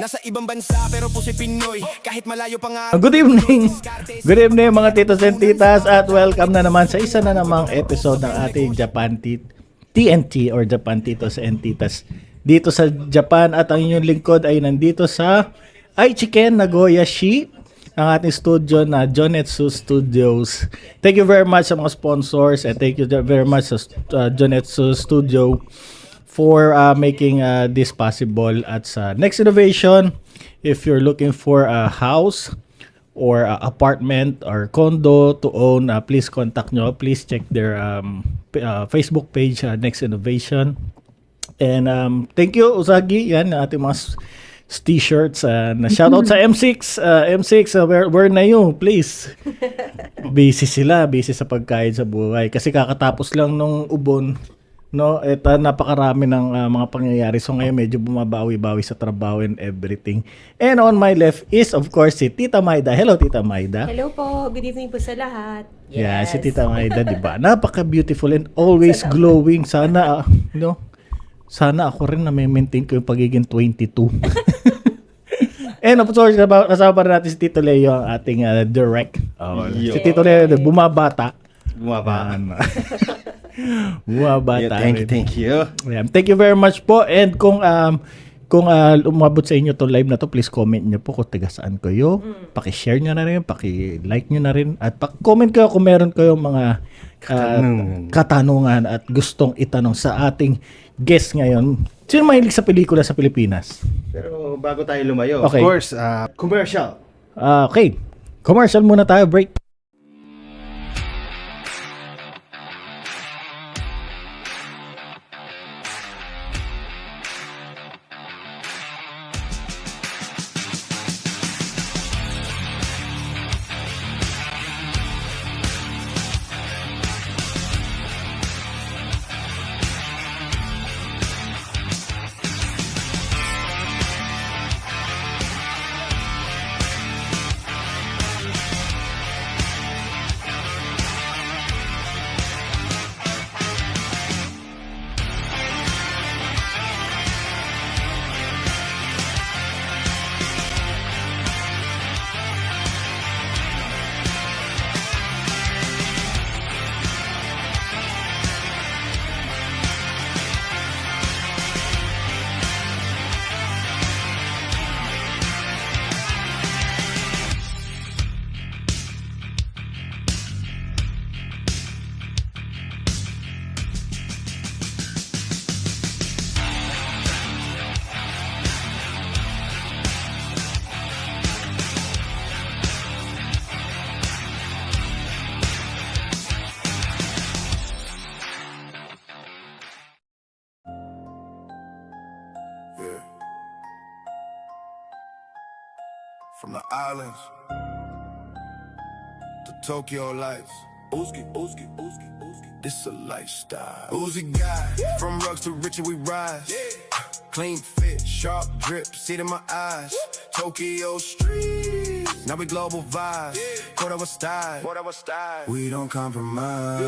Nasa ibang bansa pero puso'y Pinoy. Kahit malayo pa nga. Good evening! Good evening mga titos and titas at welcome na naman sa isa na namang episode ng ating Japan TNT or Japan Titos and Titas dito sa Japan, at ang inyong lingkod ay nandito sa Aichiken, Nagoya-shi, ang ating studio na Jonetsu Studios. Thank you very much sa mga sponsors and thank you very much sa Jonetsu Studio for making this possible. At sa Next Innovation, if you're looking for a house or apartment or condo to own, please contact nyo. Please check their Facebook page, Next Innovation. And thank you, Usagi. Yan, ating mga t-shirts. Na shoutout sa M6. M6, where na you? Please. Busy sila. Busy sa pagkain sa buhay. Kasi kakatapos lang nung ubon. No, napakarami ng mga pangyayari. So ngayon medyo bumabawi-bawi sa trabaho and everything. And on my left is of course si Tita Maida. Hello Tita Maida. Hello po. Good evening po sa lahat. Yeah, si Tita Maida, 'di ba? Napaka-beautiful and always glowing. Sana sana ako rin na maintain ko yung pagiging 22. And of course, kasama pa rin natin si Tito Leo, ang ating direct. Si Tito Leo, bumabata. Bumabata. Yeah, thank you. Yeah, thank you very much po. And kung umabot sa inyo to live na to, please comment nyo po kung taga saan kayo. Paki-share nyo na rin, paki-like nyo na rin, at paki-comment kayo kung meron kayong mga katanungan at gustong itanong sa ating guest ngayon. Sino mahilig sa pelikula sa Pilipinas? Pero bago tayo lumayo, Okay. of course, commercial. Okay, commercial muna tayo, break. From the islands to Tokyo lights. Uzi, Uzi, Uzi, Uzi. This a lifestyle. Uzi guy, from rugs to riches we rise. Clean fit, sharp drip, see it in my eyes. Tokyo streets, now we global vibes. Caught our style, we don't compromise.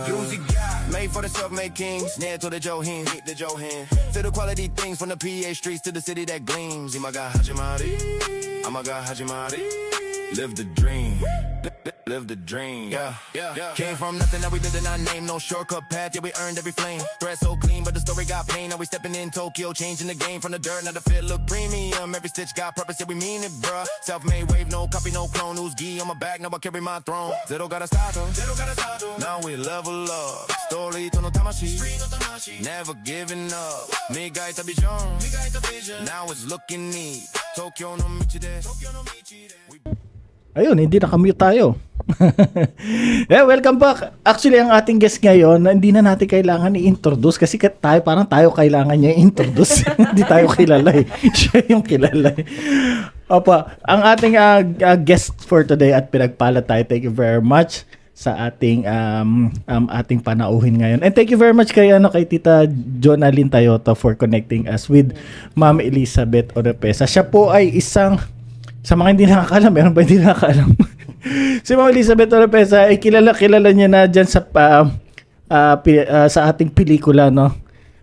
Uzi guy, made for the self-made kings. Near to the Johin, hit the Johin. Feel the quality things from the PA streets to the city that gleams. See my guy Hajimari. Oh my God, Hajimari, live the dream, live the dream. Yeah. Came from nothing, now we building our name. No shortcut path, yeah we earned every flame. Thread so clean, but the story got pain. Now we stepping in Tokyo, changing the game from the dirt. Now the fit look premium. Every stitch got purpose, yeah we mean it, bruh. Self-made wave, no copy, no clone. Who's gi on my back, now I carry my throne. Zero got a stato, now we level up. Story to no tamashi, never giving up. Migai tabijon, now it's looking neat. Tokyo no michide. Ayun, hindi na-commute tayo. Welcome back. Actually, ang ating guest ngayon, hindi na natin kailangan i-introduce kasi parang tayo kailangan niya i-introduce. Hindi tayo kilala eh. Siya yung kilala eh. Opo, ang ating guest for today at pinagpala tayo. Thank you very much sa ating ating panauhin ngayon. And thank you very much kay Tita Jonalyn Tayota for connecting us with Ma'am Elizabeth Oropesa. Siya po ay isang, sa mga hindi nakakalam, meron ba hindi nakakalam? Si Ma'am Elizabeth Oropesa ay kilala niya na dyan sa sa ating pelikula, no?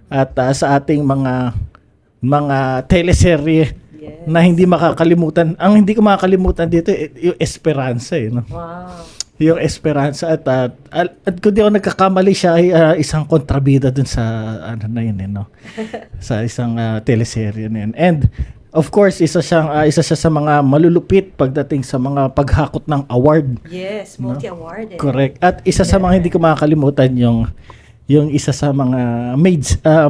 At sa ating mga teleserye. Yes. na hindi makakalimutan. Ang hindi ko makakalimutan dito, yung Esperanza eh. No? Wow. Yung Esperanza at kung di ako nagkakamali siya ay isang kontrabida dun sa ano na yun eh, no? Sa isang teleserye na yun. And of course, isa siya sa mga malulupit pagdating sa mga paghakot ng award. Yes, multi-awarded. Correct. At isa sa mga hindi ko makakalimutan yung isa sa mga maids sa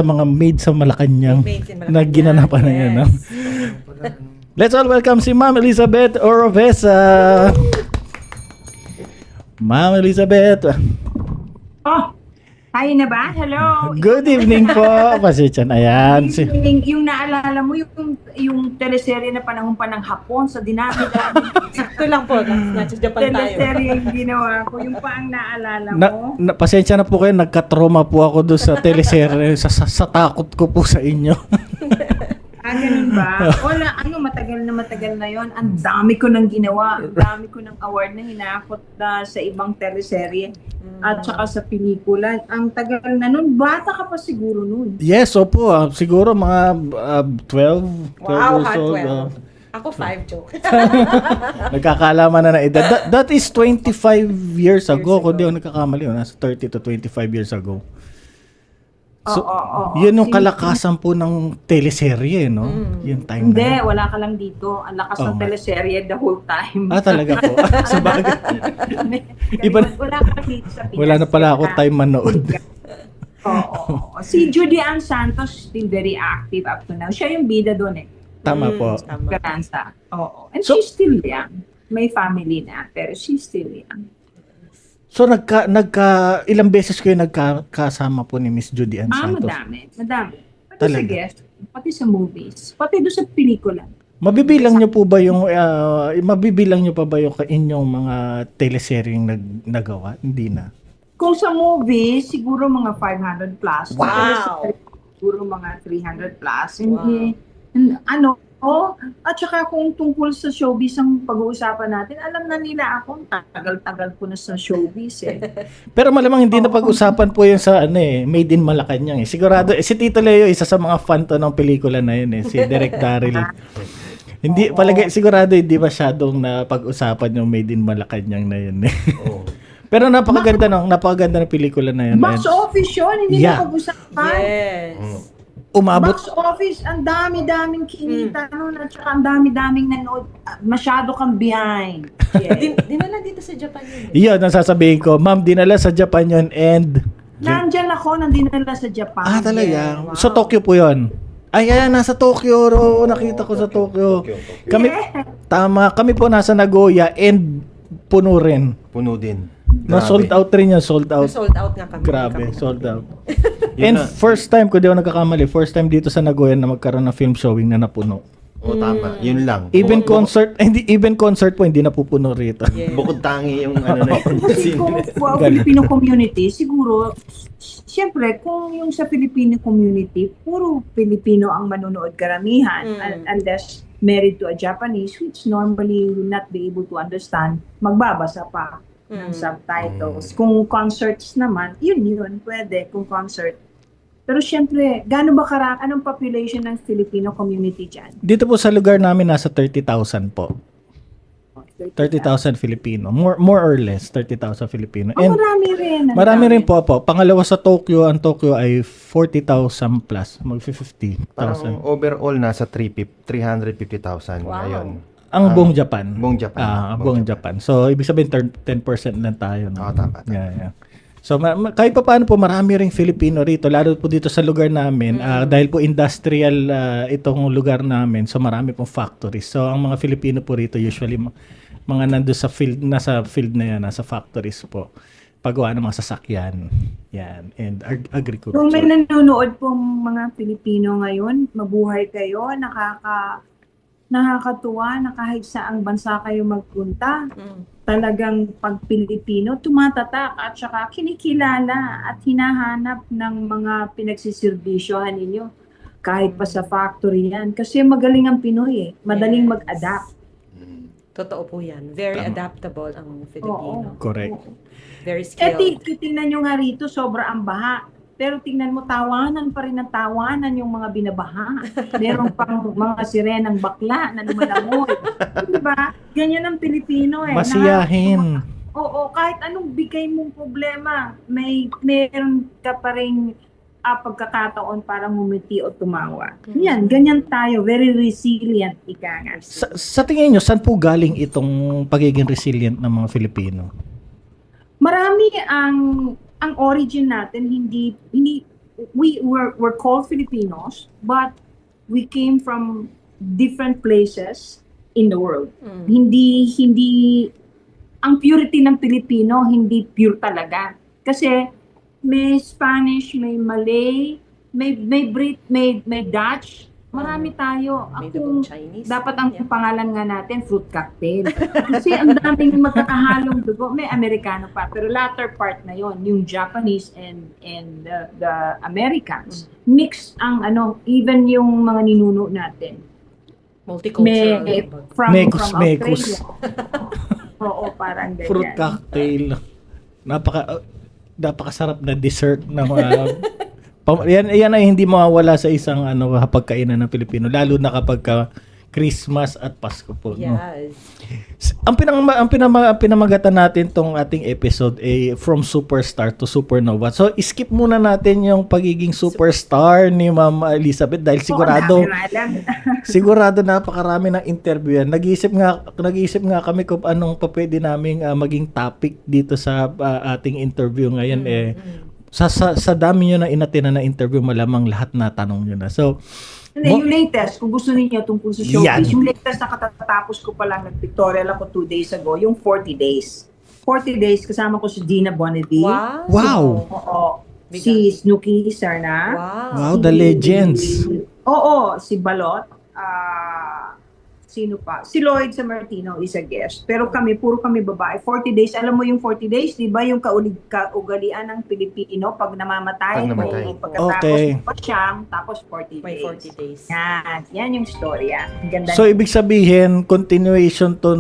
Malacanang Maids in Malacanang, na ginanapan na yan. No? yes. Let's all welcome si Ma'am Elizabeth Oropesa. Ma'am Elizabeth. Oh, tayo na ba? Hello. Good evening po. Pasensya na yan. Yung naalala mo, yung teleserye na panahon pa ng Hapon sa dinami-dami. Ito lang po, nasa Japan tayo. Teleserye yung ginawa ko. Yung pa ang naalala mo. Pasensya na po kayo, nagka-trauma po ako doon sa teleserye sa takot ko po sa inyo. Ganun ba? Wala, matagal na yon. Ang dami ko nang ginawa. Ang dami ko ng award na hinakot sa ibang teleserye. At saka sa pelikula. Ang tagal na nun. Bata ka pa siguro nun. Yes, opo. Siguro mga 12 Wow, years hot old. 12. Ako 5 joke. Nagkakaalaman na edad. That is 25 years ago. Kung ago. di ako nagkakamali, nasa 30 to 25 years ago. So, Oo. yun yung kalakasan po ng teleserye, no? Yung time Hindi, na yun. wala ka lang dito. Ang lakas ng nga. teleserye the whole time. Talaga po. Sa bagay. Iba- Wala ka lang dito sa Pinas. Wala na pala ako time manood. Oo. Si Judy Ann Santos still very active up to now. Siya yung bida doon eh. Tama po. Tama. Esperanza. Oo. And So- she's still young. May family na, pero she's still young. So, ilang beses kayo nagkasama po ni Miss Judy Ann Santos? Madami. Pati Talaga? sa guest, pati sa movies, pati doon sa pelikula. Mabibilang niyo po ba yung inyong mga teleseryeng nagawa? Hindi na. Kung sa movie, siguro mga 500 plus. Wow. Siguro mga 300 plus. Hindi, at saka kung tungkol sa showbiz ang pag-uusapan natin, alam na nila ako, tagal-tagal ko na sa showbiz eh. Pero malamang hindi na pag-usapan po yung sa Made in Malacanang eh. Sigurado, si Tito Leo, isa sa mga fan to ng pelikula na yun eh, si Derek Darrell. Hindi, sigurado hindi masyadong na pag-usapan yung Made in Malacanang na yun eh. Pero napakaganda ng pelikula na yun. Box office yun, hindi Yeah. na pag-usapan. Yes. Umabot, Box office, ang dami-daming kinita nun, at saka ang dami-daming nanood. Masyado kang behind. Dinala dito sa Japan yun. yun ang sasabihin ko. Ma'am, dinala sa Japan yun and... Nandyan ako, nandinala sa Japan. talaga? Yeah, wow. So, Tokyo po yun? Ayan, nasa Tokyo. Nakita ko sa Tokyo. Kami, tama, kami po nasa Nagoya and puno rin. Puno din. Na sold out rin yan, sold out. Sold out nga kami. Grabe, Kami. sold out. Yun And na. first time, kung di ako nagkakamali, first time dito sa Nagoya na magkaroon ng film showing na napuno. Tama. Yun lang. Even concert po, hindi napupuno rito. Yeah. Bukod tangi yung ano na yun. Kasi kung Filipino community, siguro, siyempre, kung yung sa Filipino community, puro Filipino ang manonood karamihan, unless married to a Japanese, which normally will not be able to understand, magbabasa pa ng subtitles. Kung concerts naman, yun, pwede, kung concert. Pero siyempre, anong population ng Filipino community dyan? Dito po sa lugar namin, nasa 30,000 po. 30,000 Filipino. More or less, 30,000 Filipino. And Marami rin. ang marami dami. rin po. Pangalawa sa Tokyo, ang Tokyo ay 40,000 plus. Mag-50,000. Parang overall nasa 350,000 Wow. ngayon. Ang buong Japan. Buong Japan. Ang buong Japan. So, ibig sabihin 10% lang tayo. No? Tama. Yeah. So, kahit pa paano po, marami ring Filipino rito. Lalo po dito sa lugar namin. Dahil po industrial itong lugar namin. So, marami pong factories. So, ang mga Filipino po rito, usually mga nando sa field, nasa field na yan, nasa factories po. Paggawa ng mga sasakyan. Yan. And agriculture. Kung may nanonood pong mga Pilipino ngayon, mabuhay kayo, nakakatuwa na kahit saang bansa kayo magpunta, talagang pag Pilipino, tumatatak at saka kinikilala at hinahanap ng mga pinagsisirbisyohan ninyo. Kahit pa sa factory yan. Kasi magaling ang Pinoy eh. Madaling Yes. mag-adapt. Totoo po yan. Very adaptable ang Filipino. Correct. Very Eh, skilled. tingnan nyo nga rito, sobra ang baha. Pero tingnan mo, tawanan pa rin ng tawanan yung mga binabaha. Meron pang mga sirenang bakla na lumalangoy. Diba? Ganyan ang Pilipino eh. Masiyahin. Oo, kahit anong bigay mong problema, meron ka pa rin pagkakataon para ngumiti o tumawa. Yan, ganyan tayo. Very resilient, ika nga. Sa tingin nyo, saan po galing itong pagiging resilient ng mga Filipino? Marami ang origin natin, hindi we're called Filipinos, but we came from different places in the world. Hindi ang purity ng Pilipino hindi pure talaga. Kasi may Spanish, may Malay, may Dutch, marami tayo. May Ako, dugong Chinese. dapat ang Yeah. pangalan nga natin, fruit cocktail. Kasi ang daming magkakahalong dugo. May Amerikano pa, pero latter part na yon, yung Japanese and the Americans. Mix ang even yung mga ninuno natin. Multicultural. May kumbaga. from Mekus. Australia. Oo, parang ganyan. Fruit cocktail. Napakasarap na dessert na yan ay hindi mawawala sa isang pagkainan ng Pilipino, lalo na kapag Christmas at Pasko po. No? Yes. Ang pinamagatan natin tong ating episode ay from superstar to supernova. So, skip muna natin yung pagiging superstar ni Ma'am Elizabeth dahil sigurado napakarami ng interview yan. Nag-iisip nga kami kung anong pa pwede naming maging topic dito sa ating interview ngayon. Sa dami nyo na inatina na interview, malamang lahat na tanong nyo na. So, yung latest, kung gusto niyo tungkol sa showbiz, Yan. yung latest na katatapos ko pa lang, nag-pictorial ako 2 days ago, yung 40 days. 40 days, kasama ko si Dina Bonedi. Wow! Oo. Si Snooki Sarna. Wow, the legends. Oo, si Balot. Sino pa? Si Lloyd Sammartino is a guest. Pero puro kami babae. 40 days. Alam mo yung 40 days, di ba? Yung kaugalian ng Pilipino pag namamatay. Pagkatapos Okay. pasyam, tapos 40 May days. 40 days. Yan yung storya. Ang ganda. So, ibig sabihin, continuation to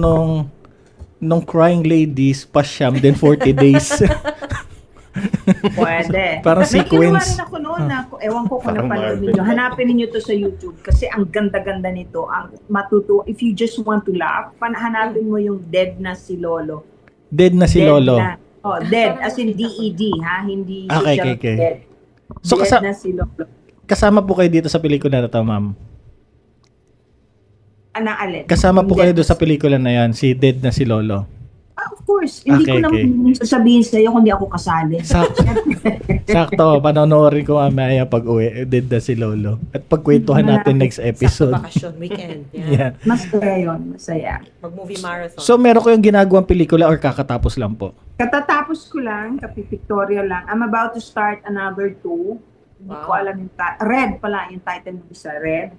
nung Crying Ladies, pasyam, then 40 days. Pwede. Parang May sequence. kinuha rin ako noon na, ewan ko kung Parang napanood Marvel. ninyo. Hanapin ninyo to sa YouTube kasi ang ganda-ganda nito. Ang if you just want to laugh, hanapin mo yung Dead na si Lolo. Dead na si Dead Lolo. Na, dead as in DED, ha? Hindi Okay. dead. So, Dead na si Lolo. kasama po kayo dito sa pelikula na to, ma'am? Alin? Kasama po Yung kayo Dead doon sa pelikula na yan, si Dead na si Lolo. Of course. Hindi Okay, ko naman sasabihin sa'yo kung di ako kasali. Sakto, panonoorin ko mamaya pag uwi, Dead na si Lolo. At pagkwentuhan natin next Sakto episode. bakasyon, weekend. Yeah. Yeah. Masaya yun. Masaya. Mag-movie marathon. So, meron kayong ginagawang pelikula or kakatapos lang po? Katatapos ko lang, kapipictorial lang. I'm about to start another 2. Hindi ko alam yung Red pala yung title ng isa, Red.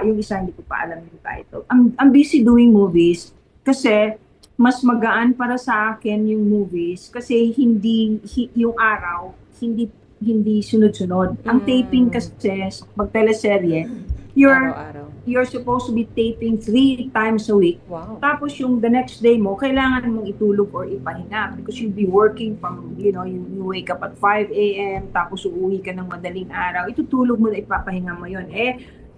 Yung isa hindi ko pa alam yung title. I'm busy doing movies kasi mas magaan para sa akin yung movies kasi yung araw hindi sunod-sunod. Ang taping kasi pag teleserye, Araw-araw. you're supposed to be taping 3 times a week. Wow. Tapos yung the next day mo, kailangan mong itulog or ipahinga because you'll be working from, you wake up at 5 a.m. tapos uuwi ka ng madaling araw. Itutulog mo na ipapahinga mo yun.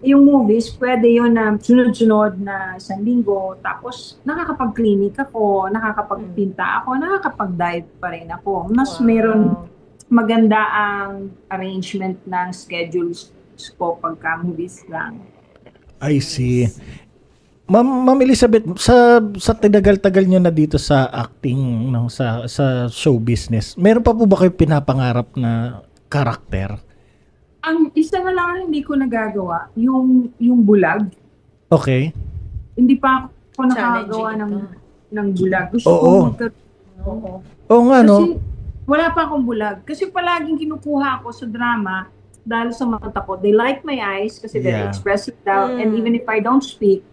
Yung movies, pwede yun na sunod-sunod na isang linggo. Tapos nakakapag-clinic ako, nakakapagpinta ako, nakakapag-dive pa rin ako. Mas meron maganda ang arrangement ng schedules ko pagka movies lang. I see. Ma'am Elizabeth, sa tinagal-tagal nyo na dito sa acting, sa show business, meron pa po ba kayo pinapangarap na karakter? Ang isa na lang ang hindi ko nagagawa, yung bulag. Okay. Hindi pa ako nakagawa ng bulag. Gusto ko Oo. Oo nga, no? Kasi wala pa akong bulag. Kasi palaging kinukuha ako sa drama dahil sa mata ko. They like my eyes kasi they're expressive daw. And even if I don't speak,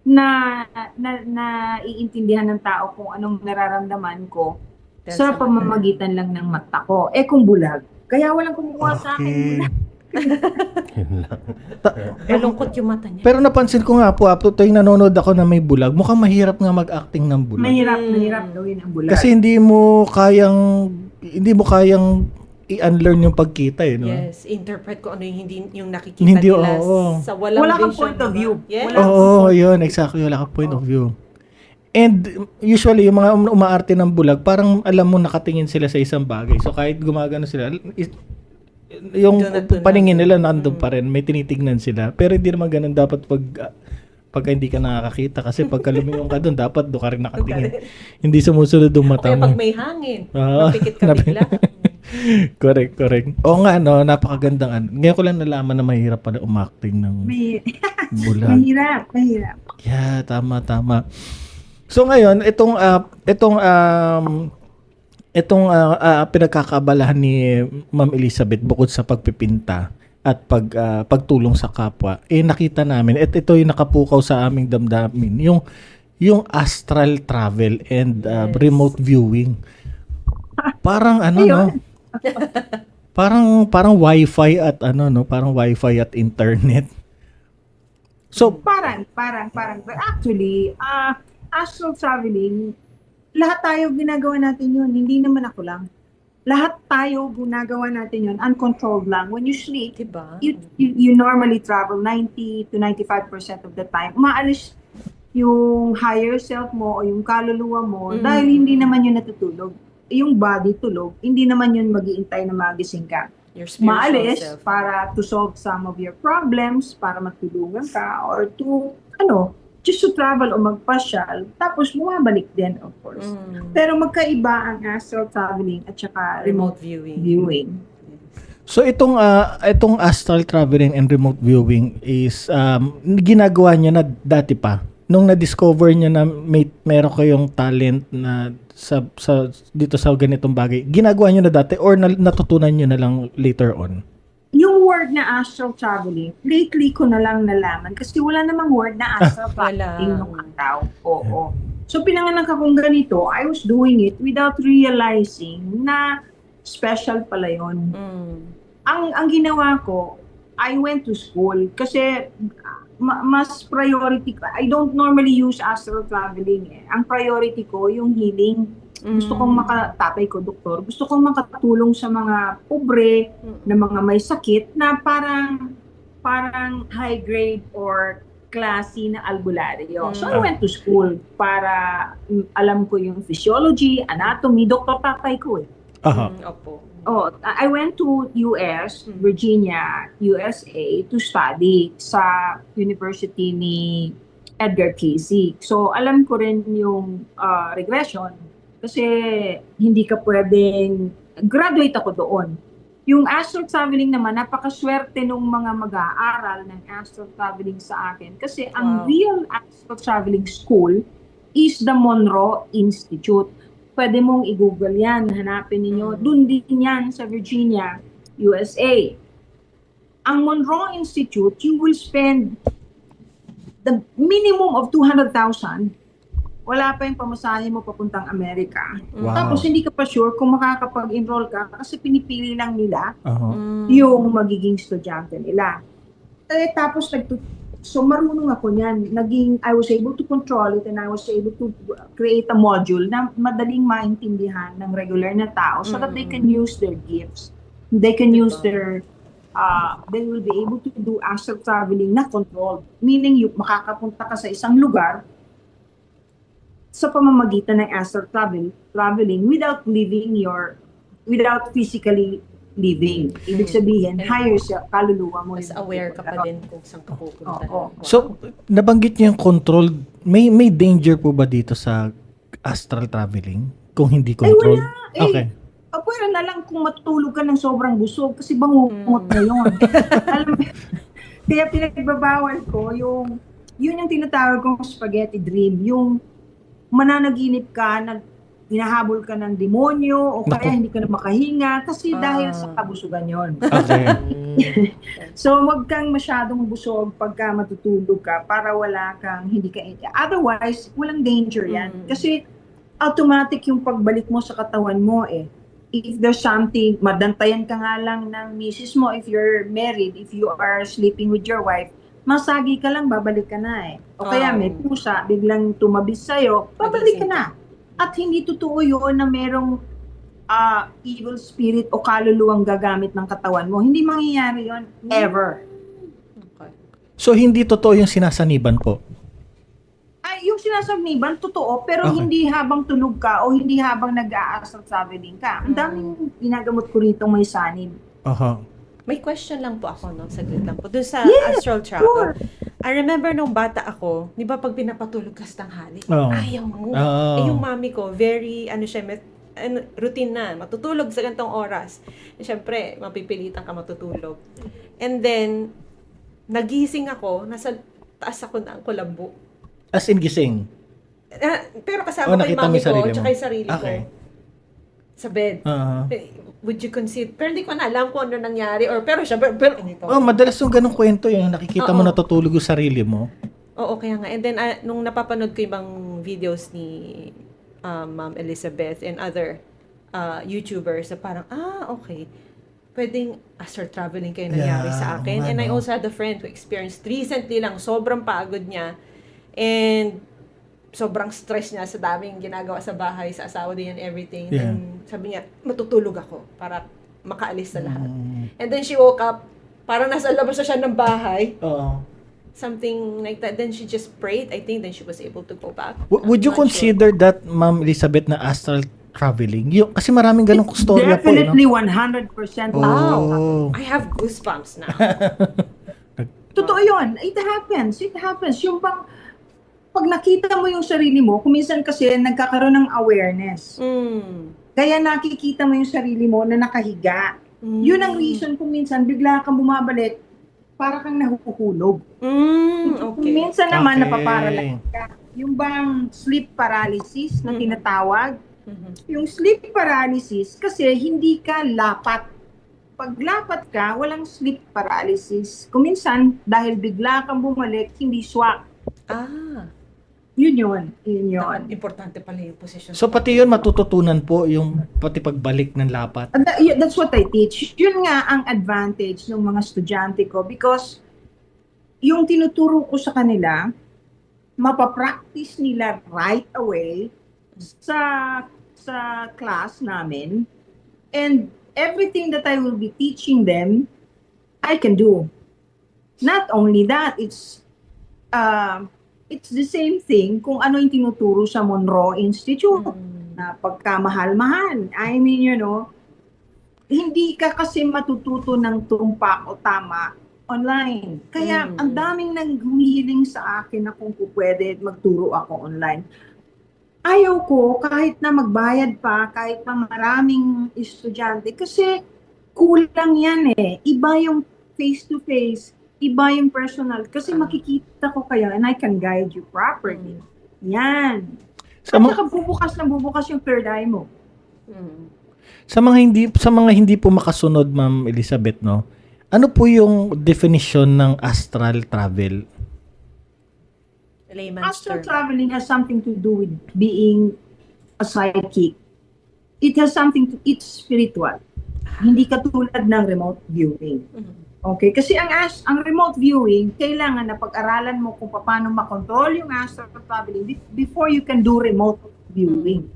na iintindihan ng tao kung anong nararamdaman ko sa pamamagitan lang ng mata ko. Kung bulag. Kaya walang kumukuha sa akin bulag. Malungkot yung mata niya. Pero napansin ko nga po, tuwing nanonood ako na may bulag, mukhang mahirap nga mag-acting ng bulag. Mahirap gawin ang bulag. Kasi hindi mo kayang i-unlearn yung pagkita no? Yes, interpret ko ano yung hindi yung nakikita Hindi, nila oo. sa walang Wala kang vision, point of diba? view. Yes. Wala. Oo, yun, exactly. Wala ka point of view. And usually, yung mga umaarte ng bulag, parang alam mo nakatingin sila sa isang bagay. So kahit gumagano sila, yung Doon at doon paningin lang. nila nandun pa rin. May tinitignan sila. Pero hindi naman ganun dapat pagka hindi ka nakakakita. Kasi pagka lumingon ka doon, dapat doon ka rin nakatingin. Hindi sumusunod yung O mata kaya mo. pag may hangin, Oo. mapikit ka bigla. Correct. Oo nga, no, napakagandang ano. Ngayon ko lang nalaman na mahirap pala umacting ng bulag. Mahirap. Yeah, tama. So ngayon, pinagkakaabalahan ni Ma'am Elizabeth bukod sa pagpipinta at pagtulong sa kapwa, nakita namin, ito yung nakapukaw sa aming damdamin, yung astral travel and remote viewing. Parang Ayun. parang wifi at parang wifi at internet. So, Parang. But actually, astral traveling, lahat tayo ginagawa natin yun. Hindi naman ako lang. Lahat tayo ginagawa natin yun. Uncontrolled lang. When you sleep, Diba? you normally travel 90 to 95% of the time. Umaalis yung higher self mo o yung kaluluwa mo dahil hindi naman yun natutulog. Yung body tulog, hindi naman yun mag-iintay na magising ka. Your spiritual Maalis self. para to solve some of your problems, para matulungan ka, or to, just to travel o magpasyal, tapos bumabalik din, of course. Pero magkaiba ang astral traveling at saka Remote remote viewing. viewing. So itong astral traveling and remote viewing is ginagawa niyo na dati pa nung na-discover niyo na meron kayong talent na sa dito sa ganitong bagay. Ginagawa niyo na dati or natutunan niyo na lang later on? Yung word na astral traveling, lately ko na lang nalaman kasi wala namang word na astral Wala. traveling nung araw. Oo. So pinanganak akong ganito, I was doing it without realizing na special pala yun. Ang ginawa ko, I went to school kasi mas priority ko. I don't normally use astral traveling. Ang priority ko yung healing. Gusto kong tatay ko doktor. Gusto kong makatulong sa mga pobre, na mga may sakit na parang high grade or classy na albularyo. So I went to school para alam ko yung physiology, anatomy, doktor tatay ko eh. Aha. Opo. Oh, I went to US, Virginia, USA to study sa university ni Edgar Cayce. So alam ko rin yung regression kasi hindi ka pwedeng graduate ako doon. Yung astral traveling naman, napakaswerte nung mga mag-aaral ng astral traveling sa akin kasi ang real astral traveling school is the Monroe Institute. Pwede mong i-google yan, hanapin ninyo. Doon din yan sa Virginia, USA. Ang Monroe Institute, you will spend the minimum of 200,000. Wala pa yung pamasahe mo papuntang Amerika. Wow. Tapos hindi ka pa sure kung makakapag-enroll ka kasi pinipili lang nila Aha. yung magiging estudyante nila. Tapos so marunong ako niyan. I was able to control it and I was able to create a module na madaling maintindihan ng regular na tao so that they can use their gifts. They can use they will be able to do astral traveling na controlled. Meaning, makakapunta ka sa isang lugar sa pamamagitan ng astral traveling without physically living. Ibig sabihin, higher self, kaluluwa mo. Mas aware ka pa din kung saan ka pupunta. Oo. So, nabanggit niyo yung controlled. May danger po ba dito sa astral traveling? Kung hindi controlled? wala. Okay. Pwera na lang kung matulog ka ng sobrang busog kasi bangungot na yun. Alam mo, kaya pinagbabawal ko yun yung tinatawag kong spaghetti dream. Yung mananaginip ka, hinahabol ka ng demonyo o kaya hindi ka na makahinga kasi dahil sa kabusugan yon. Okay. So wag kang masyadong busog pagka matutulog ka para wala kang hindi ka. Otherwise, walang danger yan. Kasi automatic yung pagbalik mo sa katawan mo eh. If there's something, madantayan ka nga lang ng misis mo if you're married, if you are sleeping with your wife, masagi ka lang, babalik ka na eh. O kaya may pusa, biglang tumabis sa'yo, babalik ka na. At hindi totoo yun na merong evil spirit o kaluluwang gagamit ng katawan mo. Hindi mangyayari yon ever. Okay. So, hindi totoo yung sinasaniban po? Ay, yung sinasagniban, totoo, pero Okay. hindi habang tulog ka o hindi habang nag-aasal traveling ka. Ang daming ginagamot ko rito may sanib. Aha. May question lang po ako, no? Saglit lang po. Doon sa Yes, astral travel. I remember nung bata ako, di ba pag pinapatulog ka sa tanghali, Oo. ayaw mo. Oo. Eh yung mami ko, very, routine na, matutulog sa gantong oras. Siyempre, mapipilitan ka matutulog. And then, nagising ako, nasa taas ako ng kulambo. As in gising? Pero Oh, kasama ko yung nakita mo mami yung sarili ko, mo? tsaka yung sarili Okay. ko. Sa bed. Aha. Would you consider, pero hindi ko na alam kung ano nangyari, or pero siya, Pero, madalas yung ganong kwento yung nakikita mo Oo. natutulog yung sarili mo. Oo, kaya nga. And then, nung napapanood ko ibang videos ni Ma'am Elizabeth and other YouTubers, parang, okay, pwedeng astral traveling kayo nangyari Yeah, sa akin. oo nga, And I no? also had a friend who experienced recently lang, sobrang pagod niya. And sobrang stress niya sa daming ginagawa sa bahay, sa asawa din and everything. Yeah. And sabi niya, matutulog ako para makaalis sa lahat. Mm. And then she woke up, parang nasa labas na siya ng bahay. Oo. Something like that. Then she just prayed. I think then she was able to go back. Would you I'm not consider that, Ma'am Elizabeth, na astral traveling? Yung, kasi maraming ganong storya po, no? Definitely 100%. Oh. I have goosebumps now. Totoo yun. It happens. It happens. Yung bang, pag nakita mo yung sarili mo, kuminsan kasi nagkakaroon ng awareness. Kaya nakikita mo yung sarili mo na nakahiga. Yun ang reason kung minsan bigla kang bumabalik, para kang nahuhulog. Kung Okay. minsan naman Okay. napaparalyze ka. Yung bang sleep paralysis na tinatawag, Mhm. yung sleep paralysis kasi hindi ka lapat. Pag lapat ka, walang sleep paralysis. Kung minsan, dahil bigla kang bumalik, hindi swak. Yun yun. Yun yun. Importante pala yung position. So, pati yun matututunan po, yung pati pagbalik ng lapat. And that's what I teach. Yun nga ang advantage ng mga estudyante ko because yung tinuturo ko sa kanila, mapapractice nila right away sa class namin, and everything that I will be teaching them, I can do. Not only that, it's the same thing kung ano yung tinuturo sa Monroe Institute na pagkamahal-mahal. I mean, hindi ka kasi matututo ng tumpak o tama online. Kaya ang daming nang humihiling sa akin na kung pwede magturo ako online. Ayaw ko kahit na magbayad pa, kahit pa maraming estudyante, kasi kulang yan eh. Iba yung face-to-face, iba yung personal. Kasi makikita ko kayo and I can guide you properly. Yan. Sa At mga, saka bubukas yung third eye mo. sa mga hindi po makasunod, Ma'am Elizabeth, no? Ano po yung definition ng astral travel? Layman's Astral term. traveling has something to do with being a psychic. It has something to, it's spiritual. Hindi katulad ng remote viewing. Okay? Kasi ang remote viewing, kailangan na pag-aralan mo kung paano makontrol yung astral traveling before you can do remote viewing.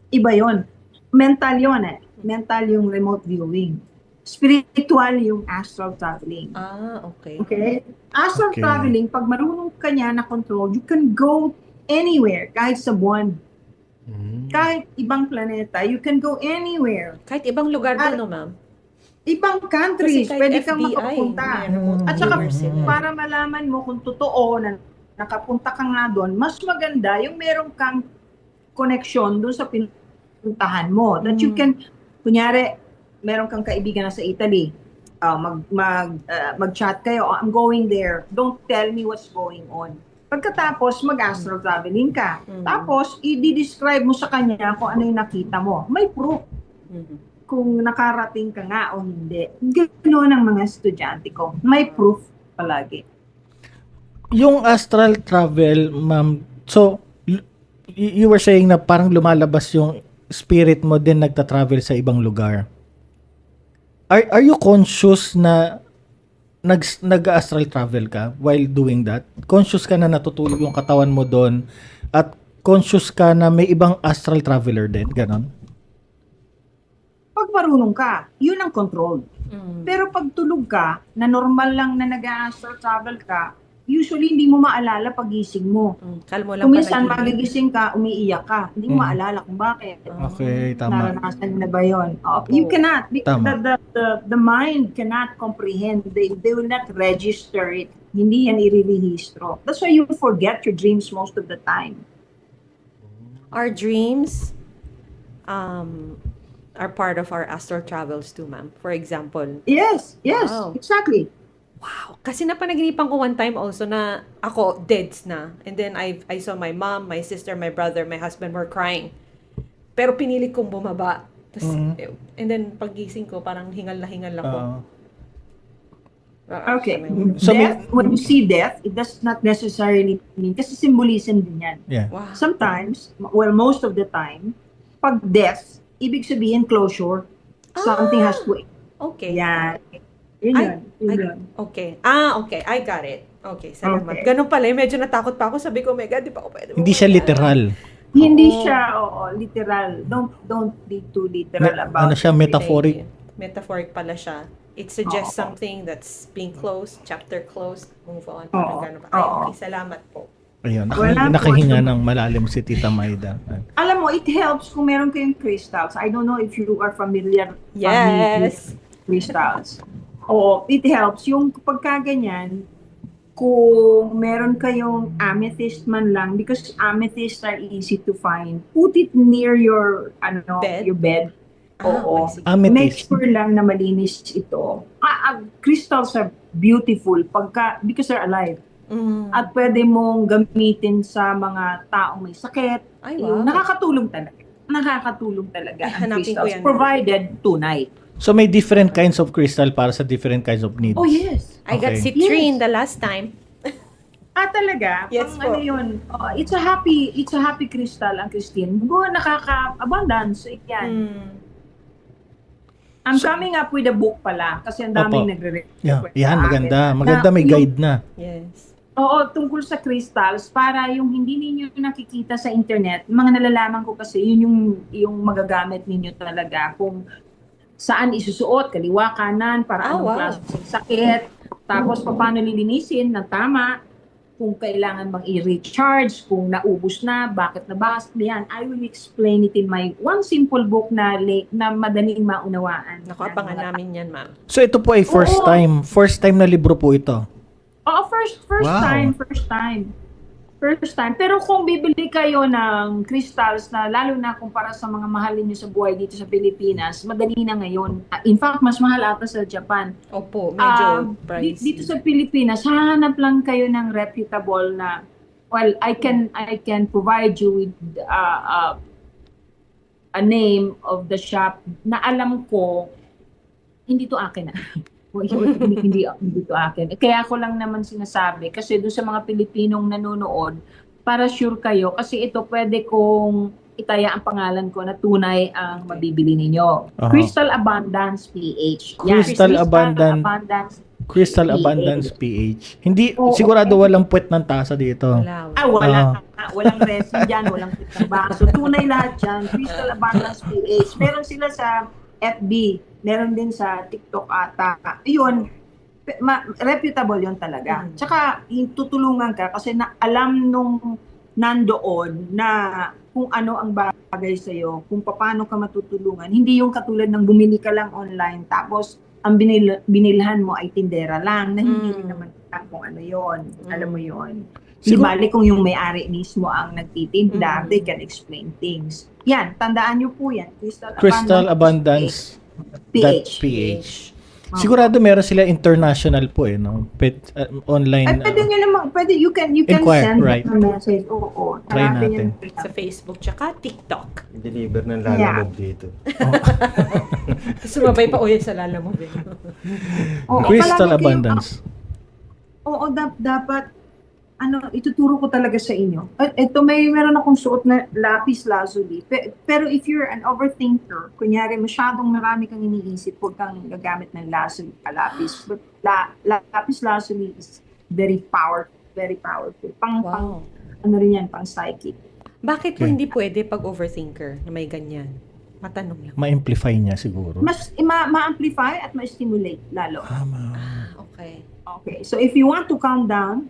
Iba yon. Mental yon eh. Mental yung remote viewing. Spiritual yung astral traveling. Okay. Okay? Astral Okay. traveling, pag marunong ka niya na control, you can go anywhere, kahit sa buwan, kahit ibang planeta, you can go anywhere. Kahit ibang lugar doon, no, ma'am? Ibang countries, Kasi kahit pwede kang FBI, makapunta. may remote At saka, viewers sila. para malaman mo kung totoo na nakapunta ka nga doon, mas maganda yung meron kang connection doon sa pinuntahan mo. That you can, kunyari, meron kang kaibigan na sa Italy, mag-chat kayo, I'm going there, don't tell me what's going on. Pagkatapos, mag-astral traveling ka. Tapos, i-describe mo sa kanya kung ano yung nakita mo. May proof kung nakarating ka nga o hindi. Ganoon ang mga estudyante ko. May proof palagi. Yung astral travel, Ma'am, so, you were saying na parang lumalabas yung spirit mo din nagta-travel sa ibang lugar. Are you conscious na nag-astral travel ka while doing that? Conscious ka na natutulog yung katawan mo doon at conscious ka na may ibang astral traveler din, ganon? Kapag marunong ka, yun ang control. Pero pag tulog ka, na normal lang na nag-astral travel ka, usually hindi mo maalala pagising mo. Kalmo lang Kung minsan panaginip. magigising ka, umiiyak ka. Hindi mo maalala kung bakit. Okay, tama. Naranasan na ba yun? You cannot. Tama. The mind cannot comprehend. They will not register it. Hindi yan irerehistro. That's why you forget your dreams most of the time. Our dreams are part of our astral travels too, ma'am. For example, Yes, Wow. exactly. kasi napanaginipan ko one time also na ako deads na. And then I saw my mom, my sister, my brother, my husband were crying. Pero pinilit kong bumaba. Tas, and then pagising ko, parang hingal na hingal ako. Okay. So may- Death, when you see death, it does not necessarily mean, kasi symbolism din yan. Yeah. Wow. Sometimes, well, most of the time, pag death, ibig sabihin closure. Something has to, Okay. yan. Yun Ay, yun. Yun ay, yun. okay. Okay. I got it. Okay, salamat. Okay. Ganun pala. Medyo natakot pa ako. Sabi ko, my God, di pa ako pwede. Hindi siya literal. Hindi Oo. siya, literal. Don't be too literal about Ano siya, it. metaphoric. Metaphoric pala siya. It suggests Oo. something that's being closed, chapter closed, move on. Oo. Parang ganun pa. Ay, Oo. okay. Salamat po. Ayun, Wala po. nakahinga ng malalim si Tita Maida. Alam mo, it helps kung meron kayong crystals. I don't know if you are familiar Yes. with crystals. Oo, it helps. Yung pagka ganyan, kung meron kayong amethyst man lang, because amethysts are easy to find, put it near your, Bed? your bed. Oo. Okay, sige. Make Amethyst. sure lang na malinis ito. Crystals are beautiful because they're alive. Mm. At pwede mong gamitin sa mga taong may sakit. Ay, wow. Nakakatulong talaga. Nakakatulong talaga Ay, ang hanapin ko crystals, yan. provided tunay. So may different kinds of crystal para sa different kinds of needs. Oh, yes. I got Okay. citrine the last time. Talaga? Yes Pang po. ano yun? It's a happy crystal ang Christine. Nakaka-abundance. Yan. Mm. I'm coming up with a book pala kasi ang daming Opo. nagre-request. Yeah, yan, sa maganda. akin. Maganda, may yung- guide na. Yes. Oo, tungkol sa crystals, para yung hindi ninyo nakikita sa internet, mga nalalaman ko kasi, yun yung magagamit ninyo talaga. Kung saan isusuot, kaliwa, kanan, para anong wow. klaseng sakit, tapos paano lilinisin ng tama, kung kailangan bang i-recharge, kung naubos na, bakit nabas, yan. I will explain it in my one simple book na madaling maunawaan. Naku, abangan namin yan, ma'am. So ito po ay first Oo. time na libro po ito. Oo, first Wow. time. Pero kung bibili kayo ng crystals na lalo na kumpara sa mga mahalin nyo sa buhay dito sa Pilipinas, madali na ngayon. In fact, mas mahal ata sa Japan. Opo, medyo pricey. Dito sa Pilipinas, hahanap lang kayo ng reputable na, well, I can provide you with a name of the shop na alam ko, hindi to akin na. hindi to akin. Kaya ako lang naman sinasabi, kasi doon sa mga Pilipinong nanonood, para sure kayo, kasi ito pwede kong itaya ang pangalan ko na tunay ang mabibili ninyo. Aha. Crystal Abundance PH. Crystal Abundance- Abundance Crystal PH. Abundance PH. Hindi, Oo. sigurado walang puwet ng tasa dito. Wala. Walang resin dyan, walang pitang baso. Tunay lahat dyan. Crystal Abundance PH. Meron sila sa FB. Meron din sa TikTok ata. Yun, reputable yun talaga. Tsaka, tutulungan ka kasi alam nung nandoon na kung ano ang bagay sa'yo, kung paano ka matutulungan. Hindi yung katulad ng bumili ka lang online tapos ang binilhan mo ay tindera lang na hindi rin naman alam kung ano yon. Alam mo yon. Di Siguro- bali kung yung may-ari mismo ang nagtitinda, they can explain things. Yan, tandaan nyo po yan. Crystal Abundance PH. .ph. Sigurado meron sila international po no? Online. Ay, pwede nyo naman, you can Inquire, send right. a message. Oo. Try Hanapin natin. nyo. Sa Facebook, tsaka TikTok. Deliver ng lalamog dito. Sumabay pa ulit sa lalamog. Oo, Crystal palagi kayo- Abundance. Oo, dapat, ituturo ko talaga sa inyo. Ito, meron akong suot na lapis lazuli. Pero if you're an overthinker, kunyari masyadong marami kang iniisip, huwag kang gagamit ng lapis. But lapis lazuli is very powerful. Pang Wow. rin yan, pang psychic. Bakit po Okay. hindi pwede pag overthinker na may ganyan? Matanong lang. ma-amplify niya siguro. Mas ma-amplify at ma-stimulate lalo. Okay. Okay, so if you want to calm down,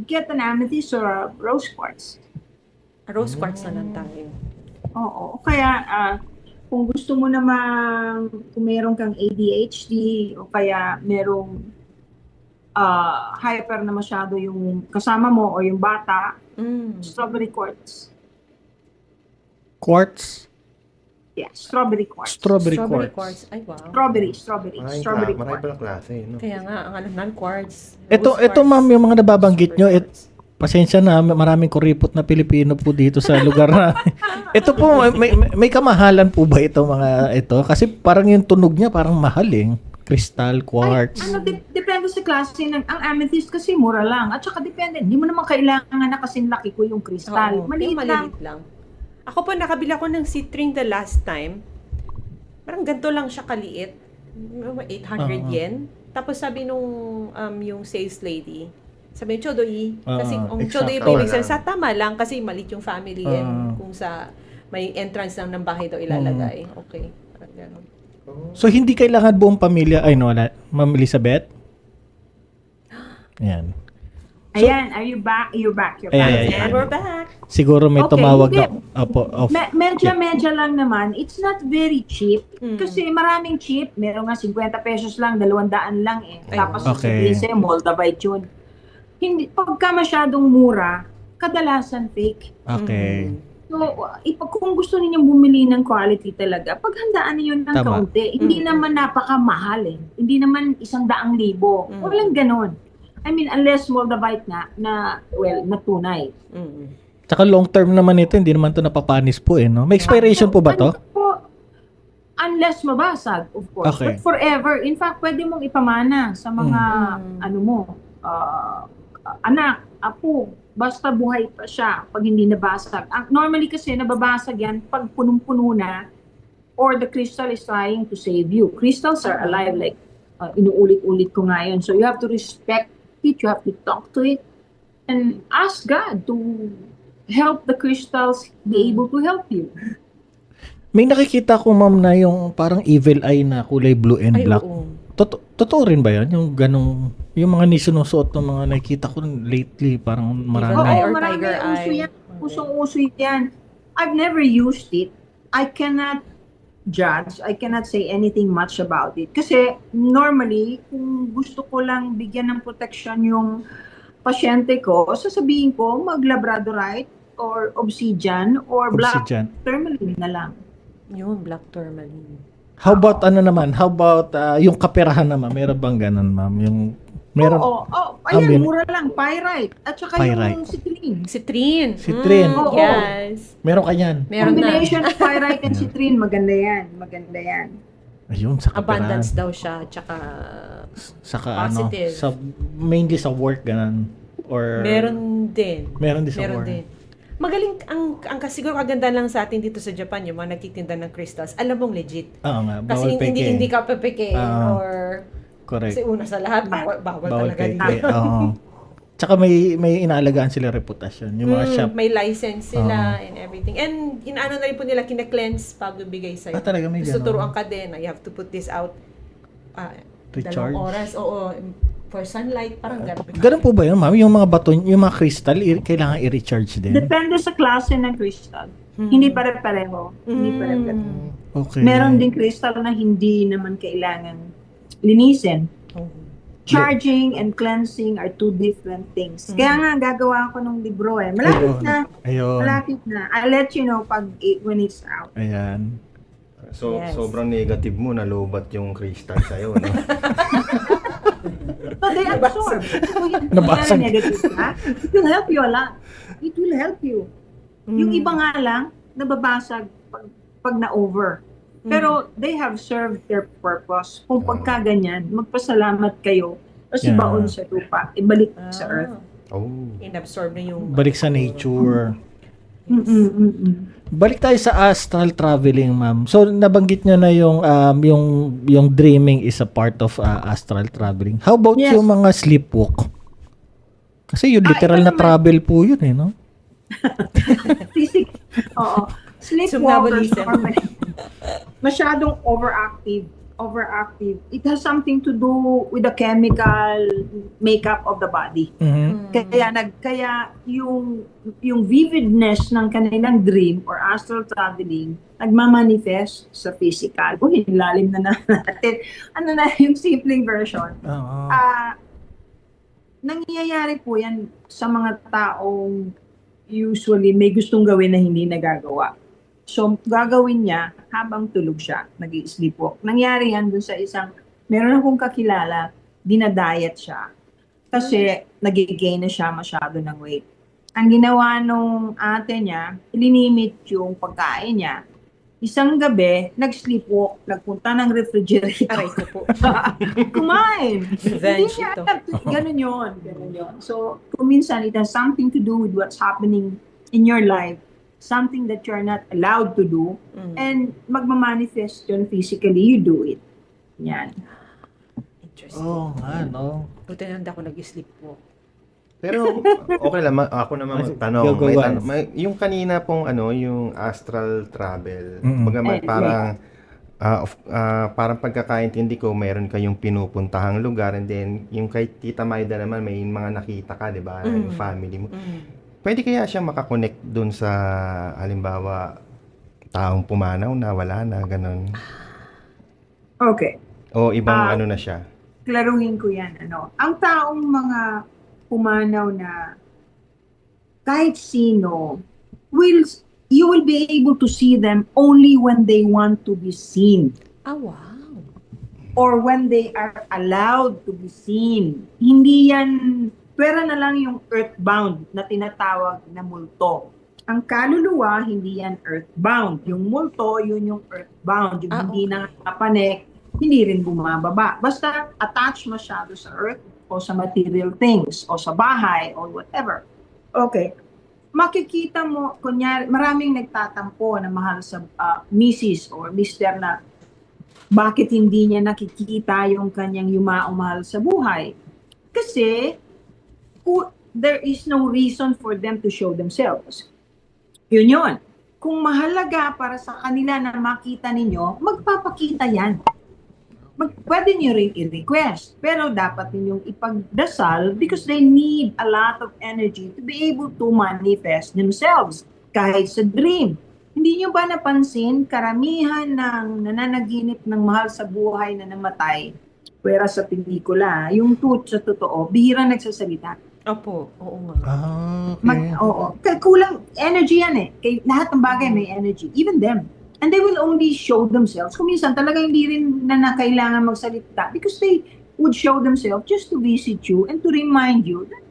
get an amethyst or a rose quartz. Rose quartz na lang tayo. Oo. Kaya kung gusto mo naman, kung meron kang ADHD o kaya merong hyper na masyado yung kasama mo o yung bata, strawberry quartz. Quartz? Yeah, strawberry quartz. Strawberry Strawberry quartz. quartz. Ay, wow. Strawberry. Marami Quartz. palang klase, no? Kaya nga, ang alam nan quartz. Ito ma'am, yung mga nababanggit nyo, pasensya na, maraming kuripot na Pilipino po dito sa lugar na. Ito po, may kamahalan po ba ito mga ito? Kasi parang yung tunog niya parang mahal eh. Crystal, quartz. Depende sa klase ng, ang amethyst kasi mura lang. At saka depende, hindi mo naman kailangan na kasing laki ko yung crystal. Maliit lang. Ako po, nakabila ko ng citrine the last time. Parang ganito lang siya kaliit. 800 yen. Tapos sabi nung yung sales lady, sabi niya, chodoy. Kasi kung chodoy exacto. ibig sabihin, sa tama lang kasi malit yung family and kung sa may entrance lang ng bahay daw ilalagay. Okay. Parang gano'n. So, hindi kailangan buong pamilya. Ay, no, wala. Ma'am Elizabeth? Ayan. Ayan, are you back? You're back. You're back. Ayan. And we're back. Siguro may Okay, tumawag hindi. na. Opo. Medyo lang naman. It's not very cheap. Kasi maraming cheap. Meron nga 50 pesos lang, 200 lang eh. Tapos Okay. sasabihin sa'yo, Moldavite yun. Hindi, pagka masyadong mura, kadalasan fake. Okay. So, kung gusto ninyong bumili ng quality talaga, paghandaan niyo ng Tama. kaunti. Hindi naman napakamahal eh. Hindi naman 100,000. Walang ganon. I mean, unless Moldavite na tunay. Tsaka long term naman ito, hindi naman ito napapanis po eh, no? May expiration po ba to? Unless mabasag, of course. Okay. But forever. In fact, pwede mong ipamana sa mga, anak, apo, basta buhay pa siya pag hindi nabasag. Normally kasi nababasag yan pag punong-puno na or the crystal is trying to save you. Crystals are alive, like inuulit-ulit ko nga yun. So you have to respect it, you have to talk to it, and ask God to help the crystals be able to help you. May nakikita ko ma'am na yung parang evil eye na kulay blue and Ay, black. oo. Totoo rin ba yan? Yung ganong, yung mga sinusuot ng mga nakikita ko lately, parang marami. Eye or marami tiger uso eye. yan. Usong-uso yan. I've never used it. I cannot judge. I cannot say anything much about it. Kasi normally, kung gusto ko lang bigyan ng protection yung pasyente ko, sasabihin ko mag-labradorite or obsidian or Obsidian. black tourmaline na lang. Yun, black tourmaline. How about ano naman? How about yung kaperahan naman? Meron bang ganun ma'am? Yung meron Ayan, mura lang. Pyrite. At saka Pyrite. yung citrine. Citrine. Citrine. Oo. Yes. meron ka yan. Meron na. Combination of pyrite and citrine. Maganda yan. Maganda yan. Ayun sa kaperahan. Abundance daw siya. Tsaka Saka positive. mainly sa work ganun or meron din. Meron din sa Meron work. din. Magaling, ang siguro kaganda lang sa atin dito sa Japan, yung mga nagtitinda ng crystals, alam mong legit. Oo nga, Kasi bawal peke. hindi ka pepeke or Correct. kasi una sa lahat, bawal talaga peke. dito. Oo. Tsaka may inaalagaan sila reputasyon. Yung mga shop. May license sila and everything. And inaano na rin po nila, kine-cleanse pag bibigay sa'yo. Talaga may Gusto ganun. turuan ka din, you have to put this out Recharge? 2 oras. Oo, for sunlight, parang gano'n. Ganun po ba yun, ma'am? Yung mga baton, yung mga crystal, kailangan i-recharge din? Depende sa klase ng crystal. Hindi pare-pareho. Hindi pare-pareho. Okay. Meron din crystal na hindi naman kailangan linisin. Charging and cleansing are two different things. Kaya nga, gagawa ko ng libro eh. Malapit na. Ayun. Malapit na. I'll let you know when it's out. Ayan. So, Yes. sobrang negative mo, nalobat yung crystal sa'yo, no? So they absorb. Nabasag. Negative ka, it will help you a lot. It will help you. Yung iba nga lang, nababasag pag na-over. Pero they have served their purpose. Kung pagka ganyan, magpasalamat kayo. Kasi Yeah. baon sa lupa, ibalik sa earth. Oh. Inabsorb na yung... Balik sa nature. Mm-mm. Balik tayo sa astral traveling, ma'am. So, nabanggit nyo na yung dreaming is a part of astral traveling. How about Yes. yung mga sleepwalk? Kasi yung literal na travel po yun eh, no? Oo. Sleepwalkers Somnambulism. masyadong overactive. It has something to do with the chemical makeup of the body. Mhm. Kaya yung vividness ng kanilang dream or astral traveling nagmamanifest sa physical. Lalim na natin. Ano na yung simpleng version? Oo. Nangyayari po yan sa mga taong usually may gustong gawin na hindi nagagawa. So, gagawin niya habang tulog siya, nag-i-sleepwalk. Nangyari yan dun sa meron akong kakilala, dinadiet siya. Kasi nag-gain na siya masyado ng weight. Ang ginawa nung ate niya, ilinimit yung pagkain niya. Isang gabi, nag-sleepwalk, nagpunta ng refrigerator. Aray ko po. Kumain. Hindi Revenge niya ito. alam. Ganun yun. So, kung minsan, it has something to do with what's happening in your life, something that you're not allowed to do, and magmamanifest yun physically, you do it. Yan. Interesting. Oo nga, no? Buti na hindi ako nag-sleep po. Pero okay lang, ako naman magtanong. Go, May go, tanong. Yung kanina pong yung astral travel, Mm-mm. baga parang pagkakaintindi ko, meron kayong pinupuntahang lugar, and then yung kay Tita Maida naman, may mga nakita ka, di ba? Yung family mo. Pwede kaya siya makakonect dun sa, halimbawa, taong pumanaw na wala na, ganun. Okay. O ibang ano na siya. Klaruhin ko yan. Ang taong mga pumanaw na kahit sino, you will be able to see them only when they want to be seen. Ah, wow. Or when they are allowed to be seen. Hindi yan, pwera na lang yung earthbound na tinatawag na multo. Ang kaluluwa, hindi yan earthbound. Yung multo, yun yung earthbound. Yung hindi nakapanek, hindi rin bumababa. Basta attach masyado sa earth o sa material things o sa bahay or whatever. Okay. Makikita mo, kunyari, maraming nagtatampo na mahal sa misis or mister na bakit hindi niya nakikita yung kanyang yumaong mahal sa buhay. Kasi there is no reason for them to show themselves. Yun. Kung mahalaga para sa kanila na makita ninyo, magpapakita yan. Pwede nyo rin i-request. Pero dapat ninyong ipagdasal because they need a lot of energy to be able to manifest themselves kahit sa dream. Hindi nyo ba napansin, karamihan ng nananaginip ng mahal sa buhay na namatay, pwera sa pelikula, yung sa totoo, bihira nagsasalita. Opo, oo nga. Okay. Oo. Kulang energy yan eh. Lahat ng bagay may energy. Even them. And they will only show themselves. Kung minsan talaga hindi rin na kailangan magsalita because they would show themselves just to visit you and to remind you that,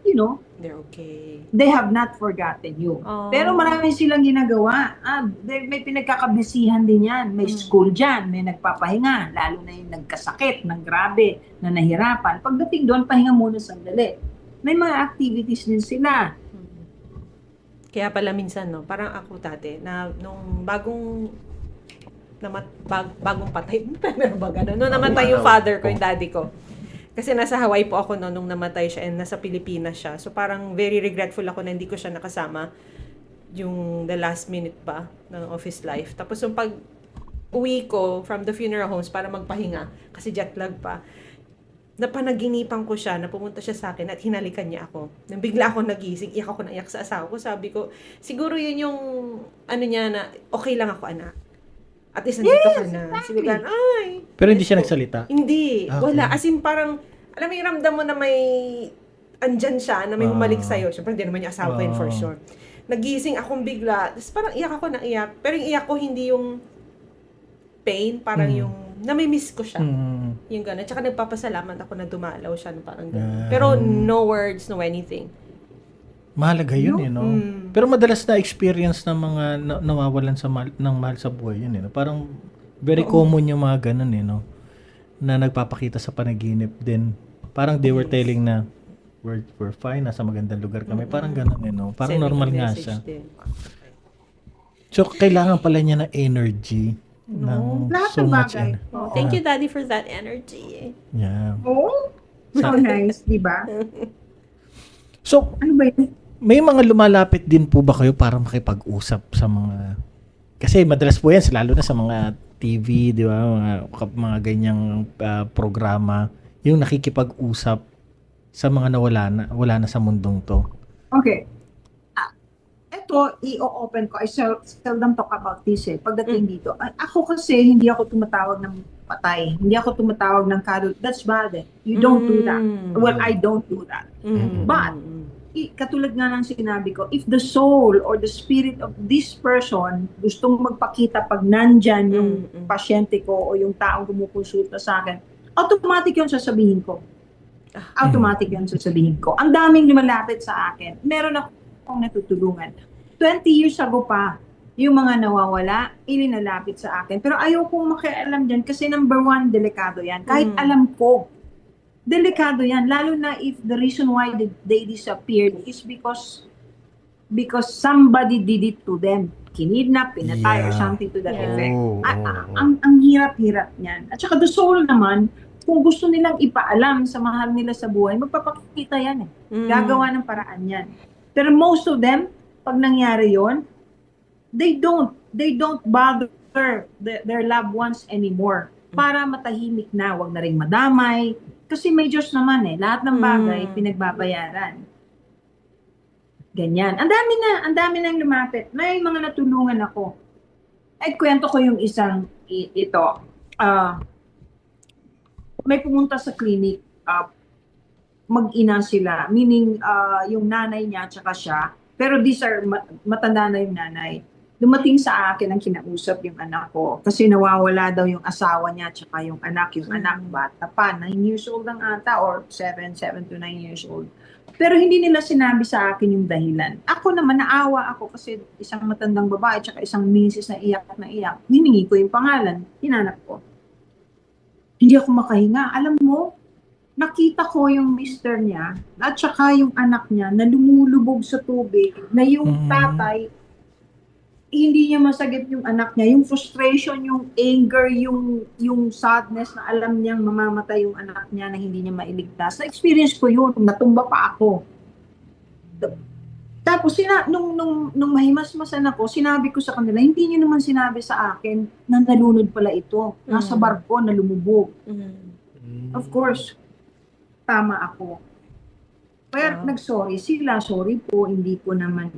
They're okay. they have not forgotten you. Oh. Pero marami silang ginagawa. May pinagkakabisihan din yan. May school dyan. May nagpapahinga. Lalo na yung nagkasakit ng grabe na nahirapan. Pagdating doon, pahinga muna sandali. May mga activities din sila. Kaya pala minsan, parang ako dati, na nung bagong patay, meron ba gano'n? Nung namatay yung father ko, yung daddy ko. Kasi nasa Hawaii po ako nung namatay siya and nasa Pilipinas siya. So parang very regretful ako na hindi ko siya nakasama yung the last minute pa ng office life. Tapos yung pag uwi ko from the funeral homes para magpahinga, kasi jet lag pa, napanaginipan ko siya, na pumunta siya sa akin at hinalikan niya ako. Nang bigla ako nagising, iyak ako na iyak sa asawa ko. Sabi ko, siguro yun yung, niya na, okay lang ako, anak. At least nandito ka na. Sabi ko, ay. Pero hindi siya nagsalita? Hindi. Okay. Wala. As in, parang, alam mo yung ramdam mo na may, andyan siya, na may bumalik sa'yo. Siyempre, hindi naman niya asawa ko yun for sure. Nagising akong bigla. Tapos parang iyak ako na iyak. Pero yung iyak ko, hindi yung pain, parang yung, namimiss ko siya. Yung gano'n. Tsaka nagpapasalamat ako na dumalaw siya. Parang gano'n. Pero no words, no anything. Mahalaga yun, Pero madalas na experience ng mga nawawalan ng mahal sa buhay yun, Parang very common yung mga ganun, na nagpapakita sa panaginip din. Parang they were telling na we're fine, nasa magandang lugar kami. Parang ganun, Parang Sending normal a nga message siya. din. So, kailangan pala niya ng energy. Ng Lahat so ng much bagay. Oh, thank you, Daddy, for that energy. Yeah. Oh, so nice, di ba? So, Ano ba yun? may mga lumalapit din po ba kayo para makipag-usap sa mga Kasi madalas po yan, lalo na sa mga TV, di ba? Mga ganyang programa, yung nakikipag-usap sa mga wala na sa mundong to. Okay. Ito, i-open ko. I seldom talk about this pagdating dito. Ako kasi, hindi ako tumatawag ng patay. Hindi ako tumatawag ng karot. That's bad. You don't do that. Well, I don't do that. But, katulad nga ng sinabi ko, if the soul or the spirit of this person gustong magpakita pag nandyan yung pasyente ko o yung taong kumukonsulta sa akin, automatic yun sasabihin ko. Automatic yun sasabihin ko. Ang daming lumalapit sa akin. Meron akong natutulungan. 20 years ago pa, yung mga nawawala, ilinalapit sa akin. Pero ayaw kong makialam dyan kasi number one, delikado yan. Kahit alam ko, delikado yan. Lalo na if the reason why they disappeared is because somebody did it to them. Kinidnap, pinatay, or something to that effect. Ang hirap-hirap niyan. At saka the soul naman, kung gusto nilang ipaalam sa mahal nila sa buhay, magpapakita yan eh. Gagawa ng paraan yan. Pero most of them, pag nangyari yon, they don't bother their loved ones anymore. Para matahimik na, wag na ring madamay. Kasi may Diyos naman eh. Lahat ng bagay, pinagbabayaran. Ganyan. Ang dami nang lumapit. May mga natulungan ako. Ay, kwento ko yung isang ito. May pumunta sa clinic, mag-ina sila, meaning yung nanay niya at saka siya, pero these are, matanda na yung nanay. Dumating sa akin ang kinausap yung anak ko, kasi nawawala daw yung asawa niya at saka yung anak bata pa, 9 years old ang ata, or 7 to 9 years old. Pero hindi nila sinabi sa akin yung dahilan. Ako naman, naawa ako kasi isang matandang babae at saka isang misis na iyak. Hiningi ko yung pangalan, hinanap ko. Hindi ako makahinga. Alam mo, nakita ko yung mister niya at saka yung anak niya na lumulubog sa tubig, na yung tatay, hindi niya masagip yung anak niya. Yung frustration, yung anger, yung sadness na alam niyang mamamatay yung anak niya na hindi niya mailigtas. Na-experience ko yun. Natumba pa ako. Tapos, nung mahimasmasan ako, sinabi ko sa kanila, hindi niyo naman sinabi sa akin na nalunod pala ito. Nasa barko na lumubog. Of course, tama ako. Pero nag-sorry sila, sorry po, hindi ko naman.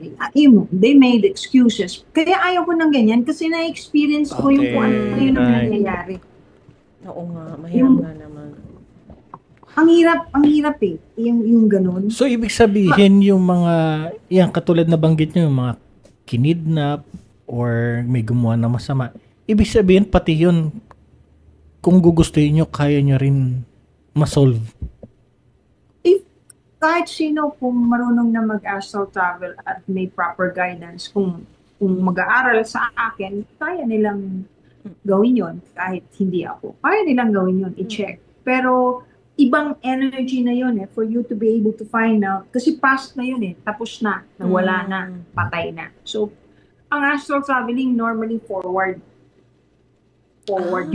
They made excuses. Kaya ayaw ko ng ganyan kasi na-experience ko yung kung ano yung nangyayari. Oo nga, mahirap nga naman. Ang hirap eh, yung ganun. So, ibig sabihin yung mga, yan, katulad na banggit nyo, yung mga kinidnap or may gumawa na masama, ibig sabihin pati yun, kung gugustuhin nyo, kaya nyo rin masolve. Kahit sino kung marunong na mag-astral travel at may proper guidance, kung mag-aaral sa akin, kaya nilang gawin yon kahit hindi ako. Kaya nilang gawin yon i-check. Pero ibang energy na yon for you to be able to find out. Kasi past na yun tapos na, nawala na, patay na. So, ang astral traveling normally forward.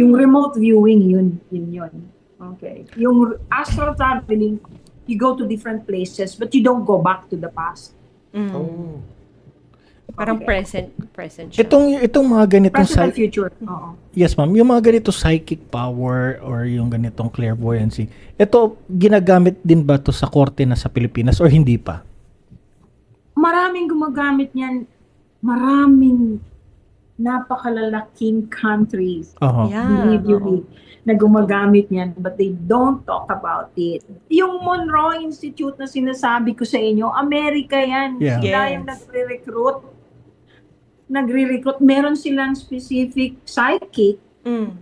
Yung remote viewing, yun. Okay. Yung astral traveling, you go to different places, but you don't go back to the past. Parang Okay. present siya. Itong mga ganitong Present and future. Oo. yes ma'am, yung mga ganito psychic power or yung ganitong clairvoyancy, ito ginagamit din ba to sa korte na sa Pilipinas or hindi pa? Maraming gumagamit niyan. Maraming napakalalaking countries. Yeah, Believe you oo. me, na gumagamit niyan, but they don't talk about it. Yung Monroe Institute na sinasabi ko sa inyo, Amerika yan. Yeah. Sila Yes. yung nagre-recruit. Meron silang specific psychic,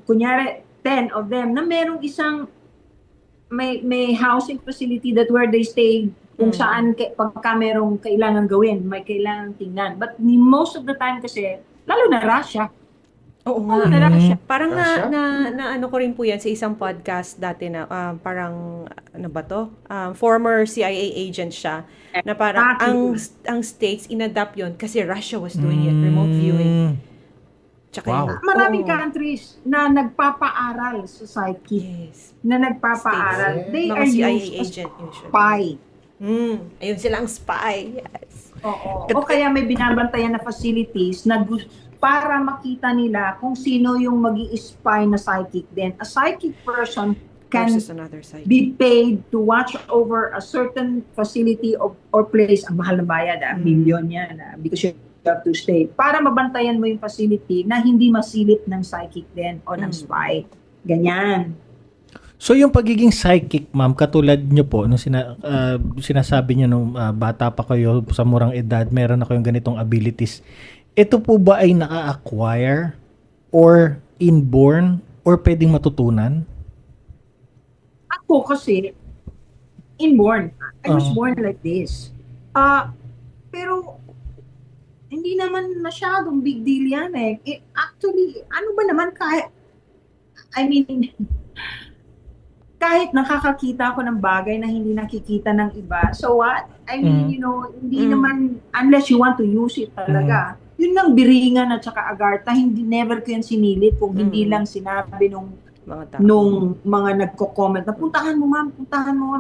kunyari 10 of them, na merong isang may housing facility that where they stay kung saan pagka merong kailangan gawin, may kailangan tingnan. But most of the time kasi, lalo na Russia, Oo nga. Russia. Parang Russia? na ano ko rin po yan sa isang podcast dati na parang ano ba to? Former CIA agent siya na parang ang states inadapt yon kasi Russia was doing it, remote viewing. Tsaka Wow. Maraming oo. countries na nagpapaaral sa psychic, Yes. na nagpapaaral. They Mga are CIA used as agent usually. spy. Ayun silang spy. Yes. Oo. O kaya may binabantayan na facilities na para makita nila kung sino yung mag-i-spy na psychic din. A psychic person can Versus another side. be paid to watch over a certain facility or place. Ang mahal na bayad, million yan, because you have to stay. Para mabantayan mo yung facility na hindi masilip ng psychic din o ng spy. Ganyan. So yung pagiging psychic, ma'am, katulad nyo po, nung sinasabi nyo nung bata pa kayo sa murang edad, meron na kayong ganitong abilities. Ito po ba ay naka-acquire or inborn or pwedeng matutunan? Ako kasi, inborn. I was born like this. Pero, hindi naman masyadong big deal yan eh. Actually, ano ba naman kahit nakakakita ako ng bagay na hindi nakikita ng iba. So what? Hindi naman, unless you want to use it talaga. Yun lang biringan at saka agarta, never ko yan sinilip kung hindi lang sinabi nung mga nagko-comment na puntahan mo ma'am.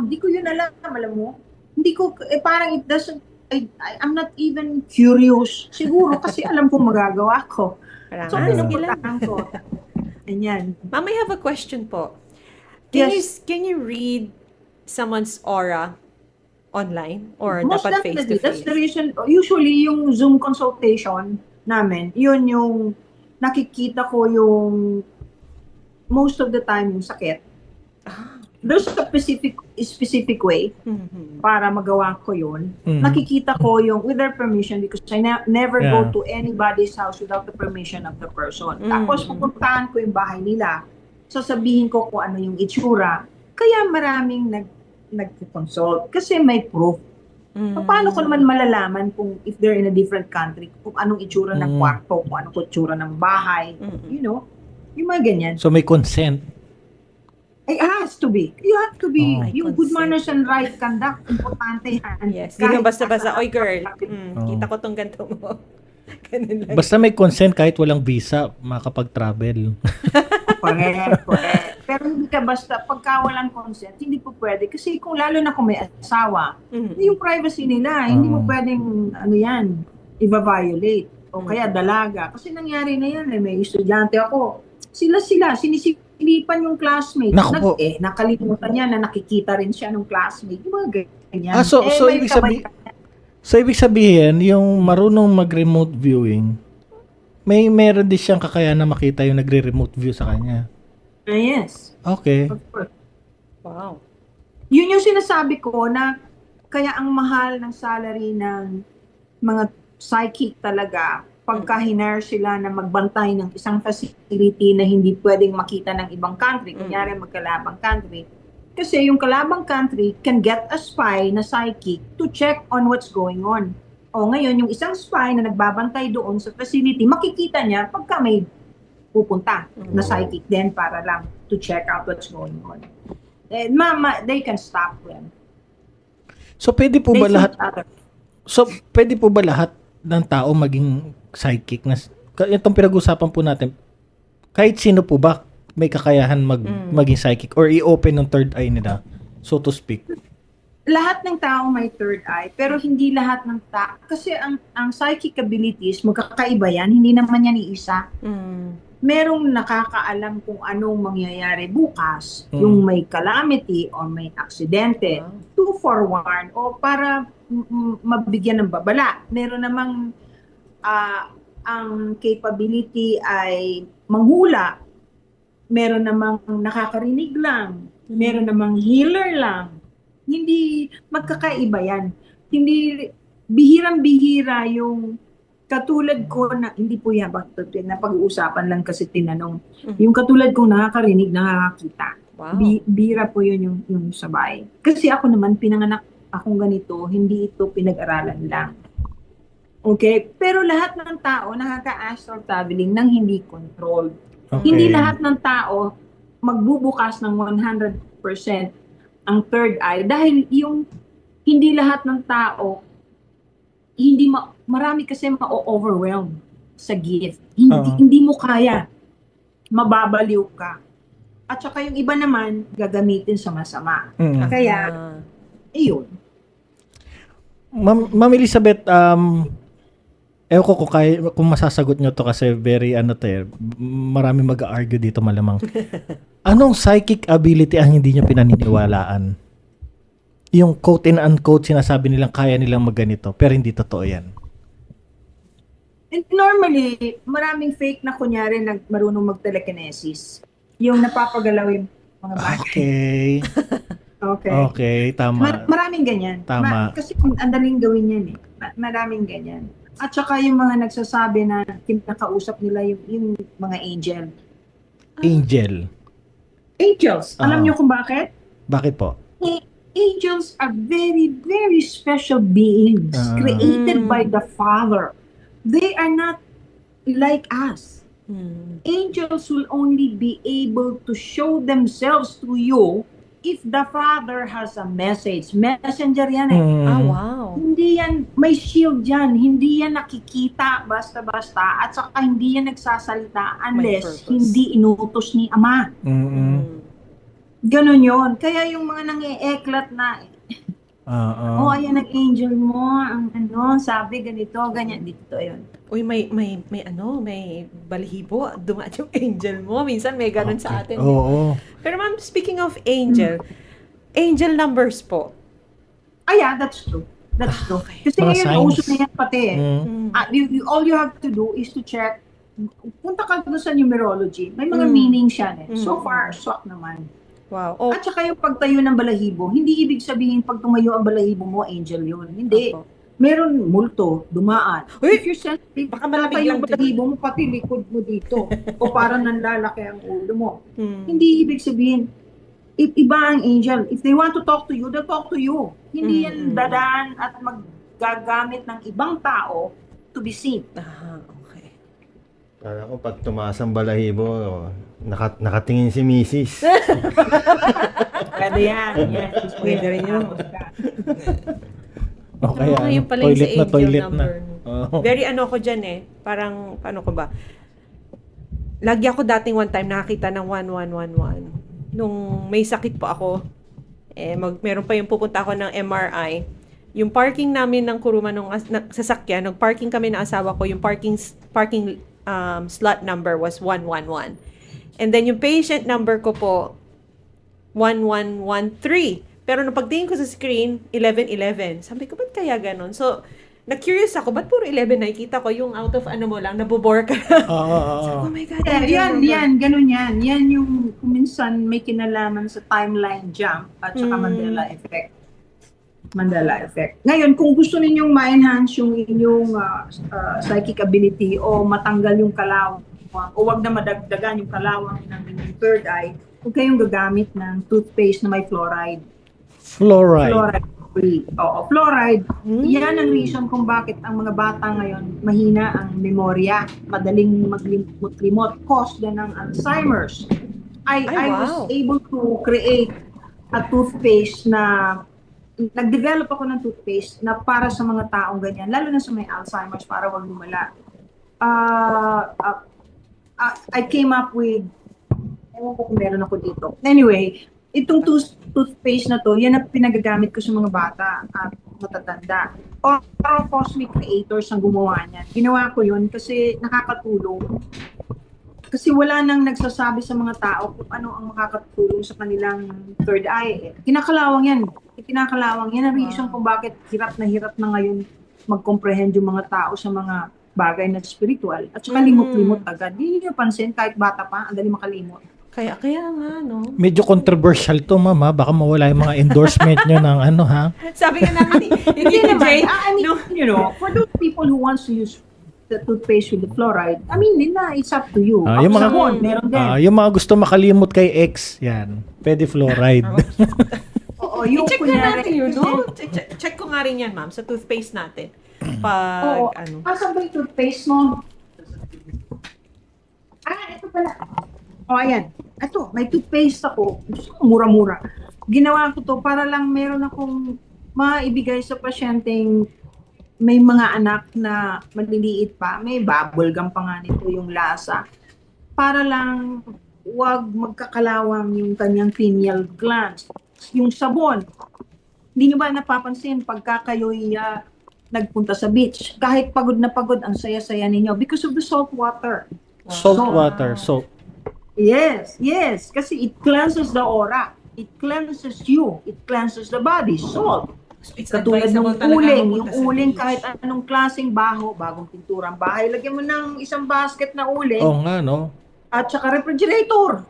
Hindi ko yun alam mo. Hindi ko, parang it doesn't, I'm not even curious. Siguro kasi alam kong magagawa ko. So, pinupuntahan ko. Ganyan. Ma'am, I have a question po. Yes. Can you read someone's aura online or Most dapat definitely. face-to-face? That's the reason. Usually, yung Zoom consultation namin, yun yung nakikita ko yung most of the time yung sakit. There's a specific way para magawa ko yun. Nakikita ko yung with their permission because I never go to anybody's house without the permission of the person. Tapos pupuntahan ko yung bahay nila. Sasabihin ko kung ano yung itsura. Kaya maraming nag-consult kasi may proof. Paano ko naman malalaman kung if they're in a different country, kung anong itsura ng kwarto, kung anong itsura ng bahay, yung mga ganyan. So may consent. It has to be. You have to be. Yung good consent. manners and right conduct, importante yan. Yes. Hindi Kahit lang basta-basta, nasa- oy girl, kita ko tong ganito mo. Ganun lang. Basta may consent kahit walang visa, makapag-travel. Correct. Pero hindi ka basta, pagka walang consent, hindi po pwede. Kasi kung lalo na kung may asawa, yung privacy nila, hindi mo pwedeng, i-violate. O kaya dalaga. Kasi nangyari na yan, may estudyante ako. Sila, sinisilipan yung classmate. Naku po. Nakalimutan niya na nakikita rin siya ng classmate. Yung mga ganyan. So may ibig sabihin, yung marunong mag-remote viewing, meron din siyang kakayahan na makita yung nagre-remote view sa kanya. Yes. Okay. Of course. Wow. Yun yung sinasabi ko na kaya ang mahal ng salary ng mga psychic talaga pagka hinire sila na magbantay ng isang facility na hindi pwedeng makita ng ibang country, kunyari magkalabang country. Kasi yung kalabang country can get a spy na psychic to check on what's going on. O ngayon, yung isang spy na nagbabantay doon sa facility, makikita niya pagka may pupunta na psychic din para lang to check out what's going on. They can stop them. So pwede po They ba see lahat each other. pwede po ba lahat ng tao maging psychic na itong pinag-usapan po natin? Kahit sino po ba may kakayahan maging psychic or i-open ng third eye nila, so to speak? Lahat ng tao may third eye, pero hindi lahat ng tao. Kasi ang psychic abilities, magkakaiba yan, hindi naman yan iisa. Merong nakakaalam kung anong mangyayari bukas, yung may calamity or may aksidente, to forewarn o para mabigyan ng babala. Meron namang ang capability ay manghula. Meron namang nakakarinig lang. Meron namang healer lang. Hindi magkakaiba yan. Hindi, bihirang-bihira yung katulad ko na, hindi po yan, na pag-uusapan lang kasi tinanong. Yung katulad kong nakakarinig, nakakakita. Wow. Bihira po yun yung sabay. Kasi ako naman, pinanganak akong ganito, hindi ito pinag-aralan lang. Okay? Pero lahat ng tao nakaka-astral traveling nang hindi controlled. Okay. Hindi lahat ng tao magbubukas ng 100% ang third eye dahil yung hindi lahat ng tao marami kasi ma-overwhelm sa gift. Hindi mo kaya. Mababaliw ka. At saka yung iba naman gagamitin sa masama. Kaya iyon. Ma'am Elizabeth, Ewan ko kung masasagot nyo to kasi very marami mag-argue dito malamang. Anong psychic ability ang hindi nyo pinaniniwalaan? Yung quote and unquote sinasabi nilang kaya nilang magganito pero hindi totoo yan. And normally, maraming fake na kunyari marunong mag-telekinesis. Yung napapagalaw yung mga bagay. Okay. Okay. Okay, tama. Maraming ganyan. Tama. Kasi ang daling gawin yan eh. Maraming ganyan. At saka yung mga nagsasabi na kinakausap nila yung mga angel. Angel. Angels. Alam Ah. niyo kung bakit? Bakit po? Angels are very, very special beings created by the Father. They are not like us. Angels will only be able to show themselves to you if the Father has a message. Messenger yan eh. Wow. Hindi yan, may shield yan. Hindi yan nakikita basta-basta at saka hindi yan nagsasalita unless purpose. hindi inutos ni Ama. Ganon yon. Kaya yung mga nangieklat na, ayan ang angel mo, ang sabi ganito, ganyan, dito yun. Uy, may balahibo. Dumaan yung angel mo. Minsan may ganun sa atin. Oo. Pero ma'am, speaking of angel, angel numbers po. Yeah, that's true. That's true. Kasi Mga ngayon, signs. uso na yan pati eh. All you have to do is to check, punta ka doon sa numerology, may mga meaning siya eh. So far, swak naman. Wow. Oh, At saka yung pagtayo ng balahibo, hindi ibig sabihin pag tumayo ang balahibo mo, angel yun. Hindi. Opo. Meron multo, dumaan. Uy! If you're sensitive, Baka baka malamig yung lang balahibo mo, pati likod mo dito. O parang nanlalaki ang ulo mo. Hindi ibig sabihin, iba ang angel. If they want to talk to you, they'll talk to you. Hindi yan dadaan at maggagamit ng ibang tao to be seen. Okay. Kala ko pag tumaas ang balahibo, nakatingin si Mrs. Pwede yan. Yes. Pwede rin yun. Okay, Yun pala yung sa angel toilet number. na. Oo. Very ako dyan eh. Parang, paano ko ba? Lagi ako dating one time nakakita ng 1111. Nung may sakit po ako, meron pa yung pupunta ako ng MRI. Yung parking namin ng kuruma nung sasakyan, nag-parking kami ng asawa ko, yung parking slot number was 111. And then yung patient number ko po, 1113. Pero nung pagtingin ko sa screen, 1111. Sabi ko, ba't kaya ganon? So, na-curious ako, ba't puro 11 nakikita ko? Yung out of mo lang, nabobore ka. Oo. Oh my God. Yan, ganun yan. Yan yung minsan may kinalaman sa timeline jump at saka Mandela effect. Mandela effect. Ngayon, kung gusto ninyong ma-enhance yung inyong psychic ability o matanggal yung kalawang o wag na madagdagan yung kalawang ng inyong third eye, huwag kayong gagamit ng toothpaste na may fluoride. Fluoride. Fluoride free. Oo, fluoride. Yan ang reason kung bakit ang mga bata ngayon mahina ang memorya, madaling maglimot, cause din ng Alzheimer's. I was wow. able to create a toothpaste na nag-develop ako ng toothpaste na para sa mga taong ganyan, lalo na sa may Alzheimer's para wag lumala. I came up with, ewan ko kung meron ako dito. Anyway, itong toothpaste na to, yan ang pinagagamit ko sa mga bata at matatanda. Or cosmic creators ang gumawa niyan. Ginawa ko yun kasi nakakatulong. Kasi wala nang nagsasabi sa mga tao kung ano ang makakatulong sa kanilang third eye. Kinakalawang yan. Kinakalawang yan ang reason kung bakit hirap na ngayon mag-comprehend yung mga tao sa mga bagay na spiritual. At saka limot-limot agad. Hindi nyo pansin kahit bata pa, ang dali makalimot. Kaya nga, no? Medyo controversial to, mama. Baka mawala yung mga endorsement nyo ng ha? Sabi nga namin, Hindi Tito Jay, naman. I mean, you know, for those people who wants to use the toothpaste with the fluoride, I mean, nila, it's up to you. Yung mga- Sabon, meron din. Yung mga gusto makalimot kay ex, yan. Pwede fluoride. Oo, yung i-check na kunyari- natin yun, no? Check ko nga rin yan, ma'am, sa toothpaste natin. Pag, Oo. ano. Asan ba yung toothpaste mo? Ito pala. Ayan. Ito, may toothpaste ako. Gusto ko mura-mura. Ginawa ko to para lang meron akong maibigay sa pasyenteng may mga anak na maliliit pa. May bubble gum pa nga nito yung lasa. Para lang wag magkakalawang yung kanyang pineal glands. Yung sabon. Hindi nyo ba napapansin pagka kayo'y nagpunta sa beach. Kahit pagod na pagod, ang saya-saya ninyo because of the salt water. Salt water, salt. Yes, yes. Kasi it cleanses the aura. It cleanses you. It cleanses the body. Salt. So, it's Katulad advisable ng talaga uling. mapunta Yung sa uling beach. kahit anong klaseng baho, bagong pinturang bahay, lagyan mo ng isang basket na uling Oo nga, no? at saka refrigerator.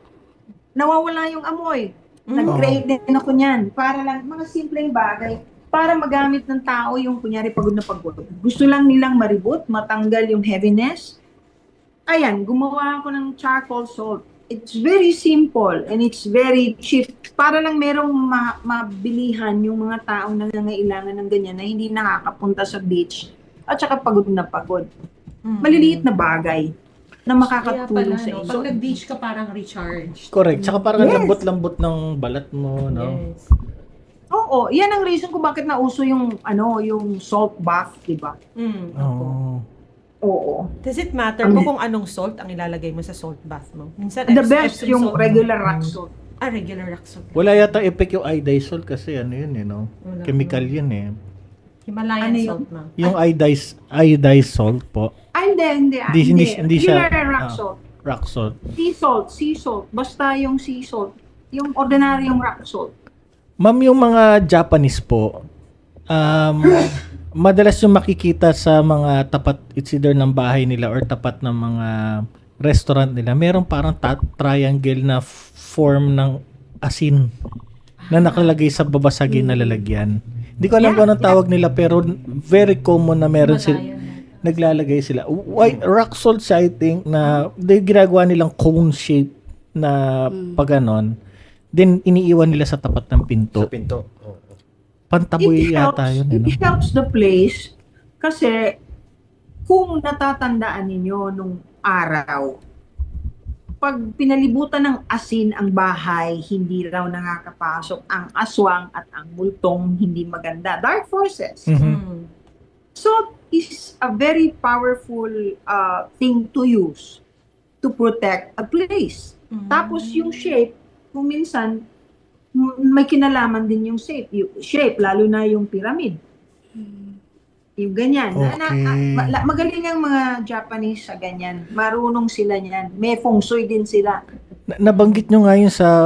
Nawawala yung amoy. Nag-create din ako niyan. Para lang, mga simpleng bagay. Para magamit ng tao yung kunyari pagod na pagod. Gusto lang nilang maribot, matanggal yung heaviness. Ayan, gumawa ako ng charcoal salt. It's very simple and it's very cheap. Para lang merong mabilihan yung mga taong nangangailangan ng ganyan na hindi nakakapunta sa beach at saka pagod na pagod. Maliliit na bagay na Kaya makakatulong pala, sa no? inyo. Pag nag-beach ka, parang recharged. Correct. Tsaka parang Yes. lambot-lambot ng balat mo, no? Yes. Oo, yan ang reason kung bakit nauso yung yung salt bath, 'di ba? Opo. Oh. Oo. Does it matter po kung anong salt ang ilalagay mo sa salt bath mo? Minsan, The best Epsom yung salt. regular rock salt. Regular rock salt. Wala yata effect yung iodizol kasi ano yun, no? Wala. Chemical yun, eh. Himalayan Ano yun? salt, ma'am. Yung iodized salt po, Ay, hindi. Hindi siya- Regular rock ah. salt. rock salt. Sea salt. Basta yung sea salt. Yung ordinaryong rock salt. Ma'am, yung mga Japanese po, madalas yung makikita sa mga tapat, it's either ng bahay nila or tapat ng mga restaurant nila, meron parang triangle na form ng asin na nakalagay sa babasagin na lalagyan. Hindi ko alam kung anong tawag nila pero very common na meron sila. Naglalagay sila. White rock salt siya, I think, na ginagawa nilang cone shape na pag ganon. Then, iniiwan nila sa tapat ng pinto. Sa pinto. Oo. Pantaboy yata yun. It helps the place kasi kung natatandaan ninyo nung araw, pag pinalibutan ng asin ang bahay, hindi raw nakakapasok ang aswang at ang multong hindi maganda. Dark forces. Mhm. Salt is a very powerful thing to use to protect a place. Tapos yung shape, kung minsan, may kinalaman din yung shape, lalo na yung pyramid. Yung ganyan. Okay. Magaling ang mga Japanese sa ganyan. Marunong sila niyan. May feng shui din sila. Nabanggit nyo nga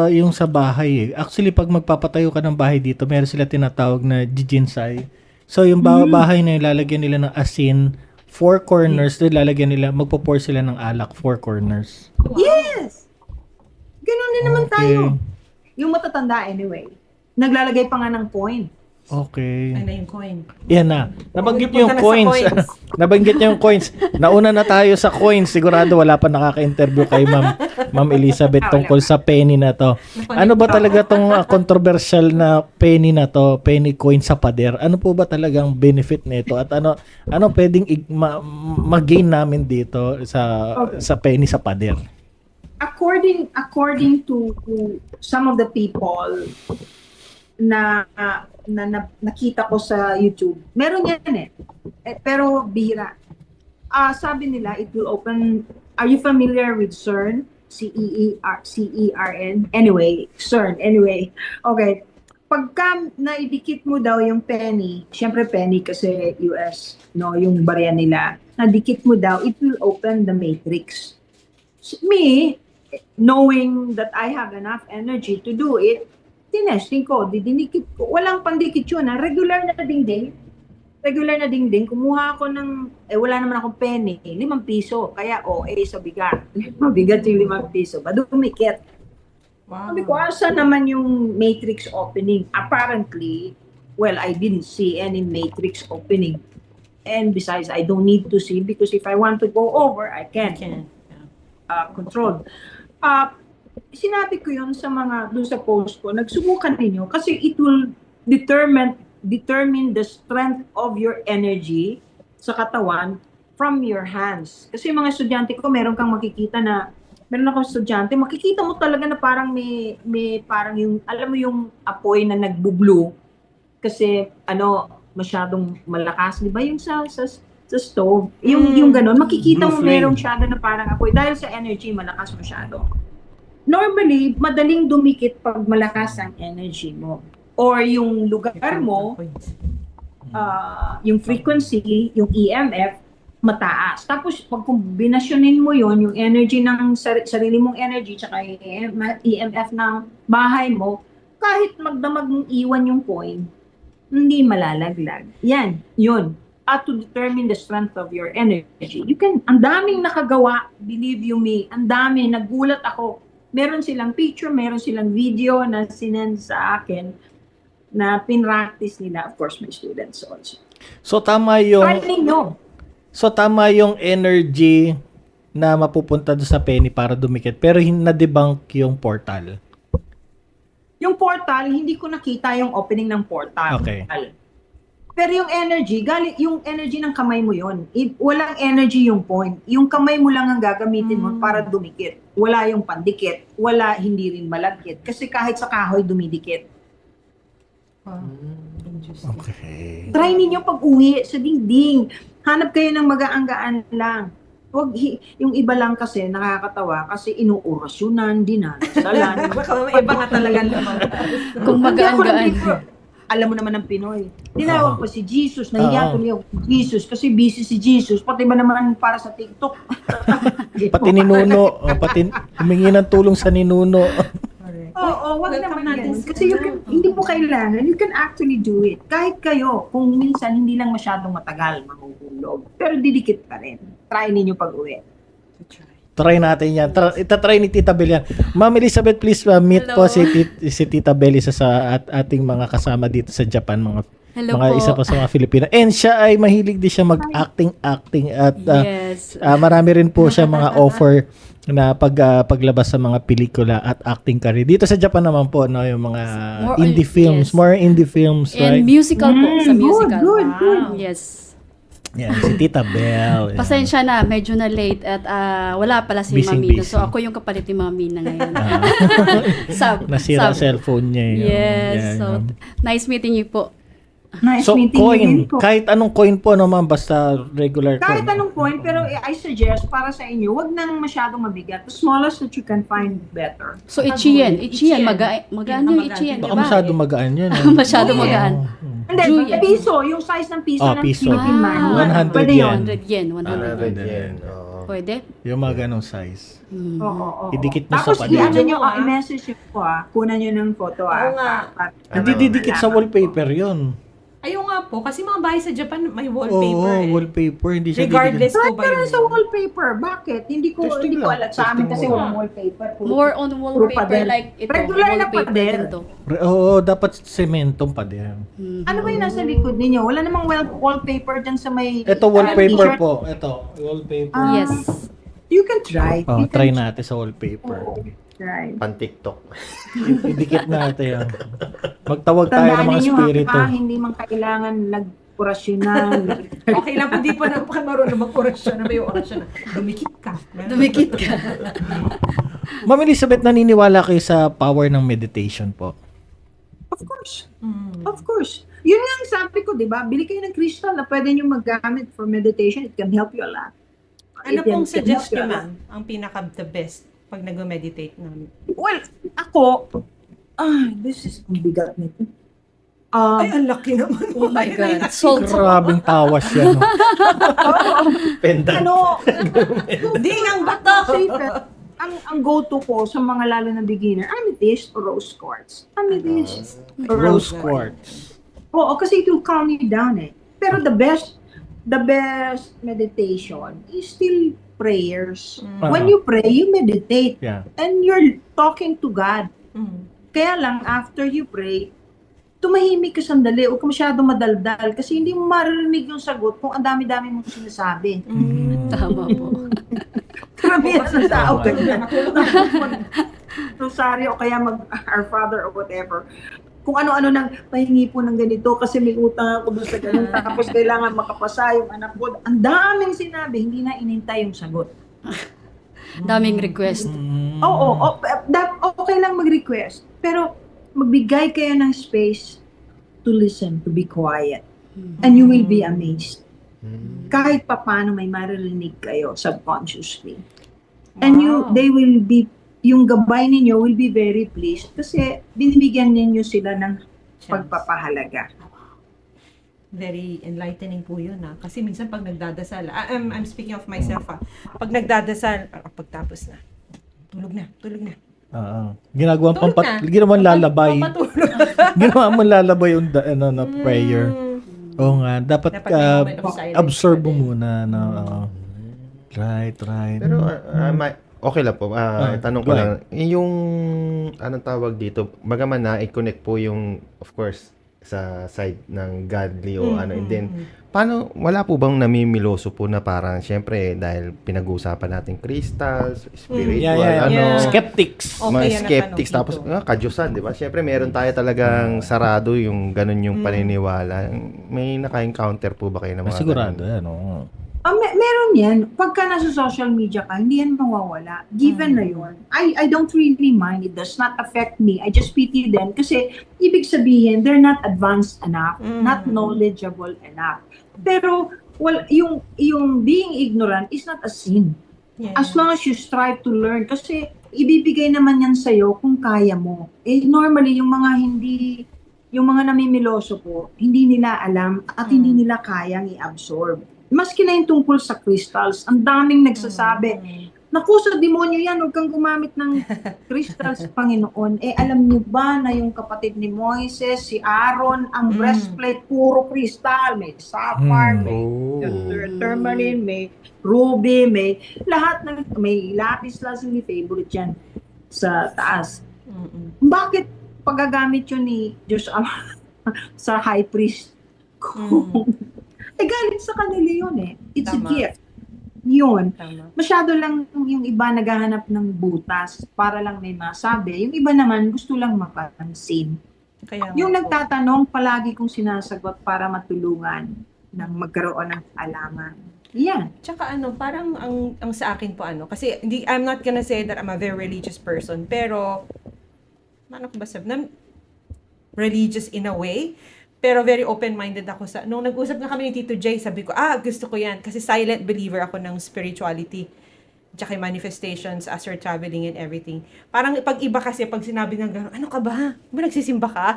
yung sa bahay eh. Actually, pag magpapatayo ka ng bahay dito, meron sila tinatawag na jijinsai. So, yung bahay na ilalagyan nila ng asin, 4 corners, lalagyan nila, magpo-pour sila ng alak, 4 corners. Yes! Ganun din naman Okay. tayo. Yung matatanda anyway. Naglalagay pa nga ng coin. Okay. Ay na yung coin. Yan na. Nabanggit nyo yung Punta na sa coins. coins. Nabanggit nyo yung coins. Nauna na tayo sa coins. Sigurado wala pa nakaka-interview kay Ma'am Elizabeth tungkol sa penny na to. Ano ba talaga tong controversial na penny na to? Penny coin sa pader. Ano po ba talagang benefit nito? At ano pwedeng mag-gain namin dito sa penny sa pader? According to some of the people na nakita ko sa YouTube, meron yan pero bihira. Sabi nila it will open. Are you familiar with CERN? CERN? Anyway, CERN. Anyway, okay. Pagka naidikit mo daw yung penny, syempre penny kasi US, no, yung barya nila. Nadikit mo daw, it will open the matrix. Me, knowing that I have enough energy to do it, tinesting ko, didinikit ko. Walang pandikit yun, regular na dingding. Kumuha ako ng, wala naman akong penny, 5 piso. Kaya, sa bigat. Mabigat yung 5 piso. Dumikit. Wow. Sabi ko, asa naman yung matrix opening? Apparently, well, I didn't see any matrix opening. And besides, I don't need to see because if I want to go over, I can. Controlled. Sinabi ko yun sa mga doon sa post ko, nagsubukan ninyo kasi it will determine the strength of your energy sa katawan from your hands. Kasi yung mga estudyante ko, meron akong estudyante, makikita mo talaga na parang may parang yung, alam mo yung apoy na nagbu-blue kasi masyadong malakas, di ba yung sa stove, yung gano'n, makikita mo Blue flame. meron siya na parang apoy dahil sa energy malakas masyado. Normally, madaling dumikit pag malakas ang energy mo or yung lugar mo yung frequency, yung EMF, mataas. Tapos, pag kombinasyonin mo yon, yung energy ng sarili mong energy, tsaka yung EMF ng bahay mo, kahit magdamag mong iwan yung coin, hindi malalaglag. Yan, yun. At to determine the strength of your energy. Ang daming nakagawa, believe you me, ang dami, nagulat ako. Meron silang picture, meron silang video na sinend sa akin na pinractice nila, of course, my students also. So tama yung Try ninyo. energy na mapupunta doon sa penny para dumikit pero na-debunk yung portal. Yung portal, hindi ko nakita yung opening ng portal. Okay. Pero yung energy ng kamay mo yon. Walang energy yung point. Yung kamay mo lang ang gagamitin mo para dumikit. Wala yung pandikit. Wala, hindi rin malagkit. Kasi kahit sa kahoy, dumidikit. Okay. Try ninyo pag-uwi sa dingding. Hanap kayo ng mag-aanggaan lang. Yung iba lang kasi nakakatawa kasi inuorasyonan, dinadasalan. Baka may iba nga talagang lamang. Kung magaan-gaan. Alam mo naman ng Pinoy. Tinawag pa si Jesus, nahiya tuloy ako si Jesus kasi busy si Jesus. Pati ba naman para sa TikTok? Pati ninuno, pati humingi ng tulong sa ninuno. Oo, wag Welcome naman natin yan. sa- Kasi hindi mo kailangan, you can actually do it. Kahit kayo, kung minsan hindi lang masyadong matagal mahuhulog, pero didikit pa rin. Try ninyo pag-uwi. Try natin yan. Itatry ni Tita Bel yan. Ma'am Elizabeth, please meet po Hello. si Tita Bel, isa sa ating mga kasama dito sa Japan, Hello mga po. isa pa sa mga Filipino. And siya ay mahilig din siya mag-acting at Yes. marami rin po siya mga offer na paglabas sa mga pelikula at acting career. Dito sa Japan naman po, no, yung mga More indie films, yes. more indie films, right? And musical po, sa musical. Good. Yes. Yan, si Tita Bel. yan. Pasensya na, medyo na late at wala pala si Busy, Mamina. busy. So ako yung kapalit ni Mamina ngayon. Nasira ang cellphone niya. Yes. Yan, So, yan. nice meeting you po. Nice So, meeting you coin. din po. Kahit anong coin po naman, basta regular Kahit coin. anong point, pero I suggest para sa inyo, wag nang masyadong mabigat. The smallest that you can find better. So, Ichiyen. Ichiyen. Magaan yung Ichiyen, di Baka ba? masyado magaan yun. Masyado Oh, magaan. And then, Julian. piso, yung size ng piso ng piso. Philippine money. 100 Pwede yun. 100 yen. 100 yen. Yan. Oo. Pwede? Yung mga ganong size. Oo. Idikit nyo sa Tapos, pader. i-ano nyo, i-message nyo po kunan nyo ng photo Oo nga. Hindi didikit sa wallpaper yun. Ayaw nga po, kasi mga bahay sa Japan may Oo, wallpaper. wallpaper. Hindi siya Regardless didikit. ko ba Pero yun? sa wallpaper, bakit? Hindi ko Testing lang. alam. Sa amin Testing kasi mo. walang wallpaper. More on wallpaper pader. like ito. Regular na wallpaper pader. din to. Oo, dapat sementong pa din. Ano ba yung nasa likod ninyo? Wala namang wallpaper dyan sa may... Ito wallpaper t-shirt. po. Ito, wallpaper. Yes. You can try. Oh, You can try natin sa wallpaper. try. Pan-TikTok. Idikit natin. Magtawag tayo ng Tandaan mga ninyo, spirito. hindi man kailangan nag-orasyonan. Okay lang kung di pa na marunong mag-orasyon na may orasyon na. Dumikit ka. Dumikit ka. Ma'am Elizabeth, naniniwala kayo sa power ng meditation po? Of course. Of course. Yun nga ang sabi ko, di ba? Bili kayo ng crystal na pwede nyo maggamit for meditation. It can help you a lot. Ano It can pong help suggest you niyo, a lot. ma'am? Ang pinaka-the best pag nag-meditate namin. Well, ako, this is ang bigat nito. Ay, ang laki naman. Oh my God. Salt. Grabing tawas yan. no? ano, Dingang bato! safer. Ang go-to ko sa mga lalo na beginner, amethyst or rose quartz. Amethyst or Rose quartz. Oo, kasi it will calm you down eh. Pero the best meditation is still prayers. When you pray, you meditate. Yeah. And you're talking to God. Mm. Kaya lang, after you pray, tumahimik ka sandali, huwag ka masyadong madaldal kasi hindi mo maririnig yung sagot kung ang dami-dami mong sinasabi. Tama po. Karamihan ng tao kaya rosaryo o kaya Our Father or whatever. Kung ano-ano nang pahingi po ng ganito kasi may utang ako doon sa ganun tapos kailangan makapasa yung anak ko. Ang daming sinabi, hindi na inintay yung sagot. Daming request. Oo, okay lang mag-request. Pero magbigay kayo ng space to listen, to be quiet. And you will be amazed. Kahit pa paano may maririnig kayo subconsciously. And they will be, yung gabay ninyo will be very pleased kasi binibigyan ninyo sila ng pagpapahalaga. very enlightening po yun kasi minsan pag nagdadasal, I'm speaking of myself pag nagdadasal, pagtapos na, tulog na. Ginagawa Tulog na. ginawan lalabay. Papatulog. Ginawa mo lalabay yung na prayer. Oo nga, dapat Dapat may moment of silence absorb mo pa din. muna. No? Right. Pero okay lang po. Tanong ko go lang, yung anong tawag dito, bagaman na i-connect po yung, of course, sa side ng godly o ano, and then, paano, wala po bang namimiloso po na parang, syempre, dahil pinag-uusapan natin crystals, spiritual, Yeah. Skeptics. Okay, mga yan ang skeptics, tanong tapos dito. kadyusan, di ba? Syempre, meron tayo talagang sarado yung ganun yung paniniwala. May naka-encounter po ba kayo ng mga Sigurado ganun? yan. Oo. Meron yan. Pagka nasa social media ka, hindi yan mawawala. Given na yun. I don't really mind. It does not affect me. I just pity them kasi ibig sabihin, they're not advanced enough, not knowledgeable enough. Pero yung being ignorant is not a sin. Yeah. As long as you strive to learn. Kasi ibibigay naman yan sa'yo kung kaya mo. Normally, yung mga namimiloso po, hindi nila alam at hindi nila kayang i-absorb. Maski na yung tungkol sa crystals, ang daming nagsasabi, naku, sa demonyo yan, huwag kang gumamit ng crystals, Panginoon. Alam niyo ba na yung kapatid ni Moises, si Aaron, ang breastplate, puro crystal, may sapphire, may tourmaline, may ruby, may lahat may lapis lazuli, favorite yan sa taas. Bakit pagagamit yun ni Diyos sa high priest? Galing sa kanila yun It's Tama. a gift. Yun. Tama. Masyado lang yung iba naghahanap ng butas para lang may masabi. Yung iba naman gusto lang mapansin. Kaya Yung nga po. nagtatanong, palagi kong sinasagot para matulungan ng magkaroon ng alaman. Yan. Tsaka parang ang sa akin po kasi I'm not gonna say that I'm a very religious person, pero ano ko ba sabi, religious in a way, pero very open-minded ako nung nag-usap nga kami ni Tito Jay, sabi ko, gusto ko yan, kasi silent believer ako ng spirituality, tsaka yung manifestations, astral traveling and everything. Parang pag iba kasi, pag sinabi ng gano'n, ano ka ba? Ba nagsisimba ka?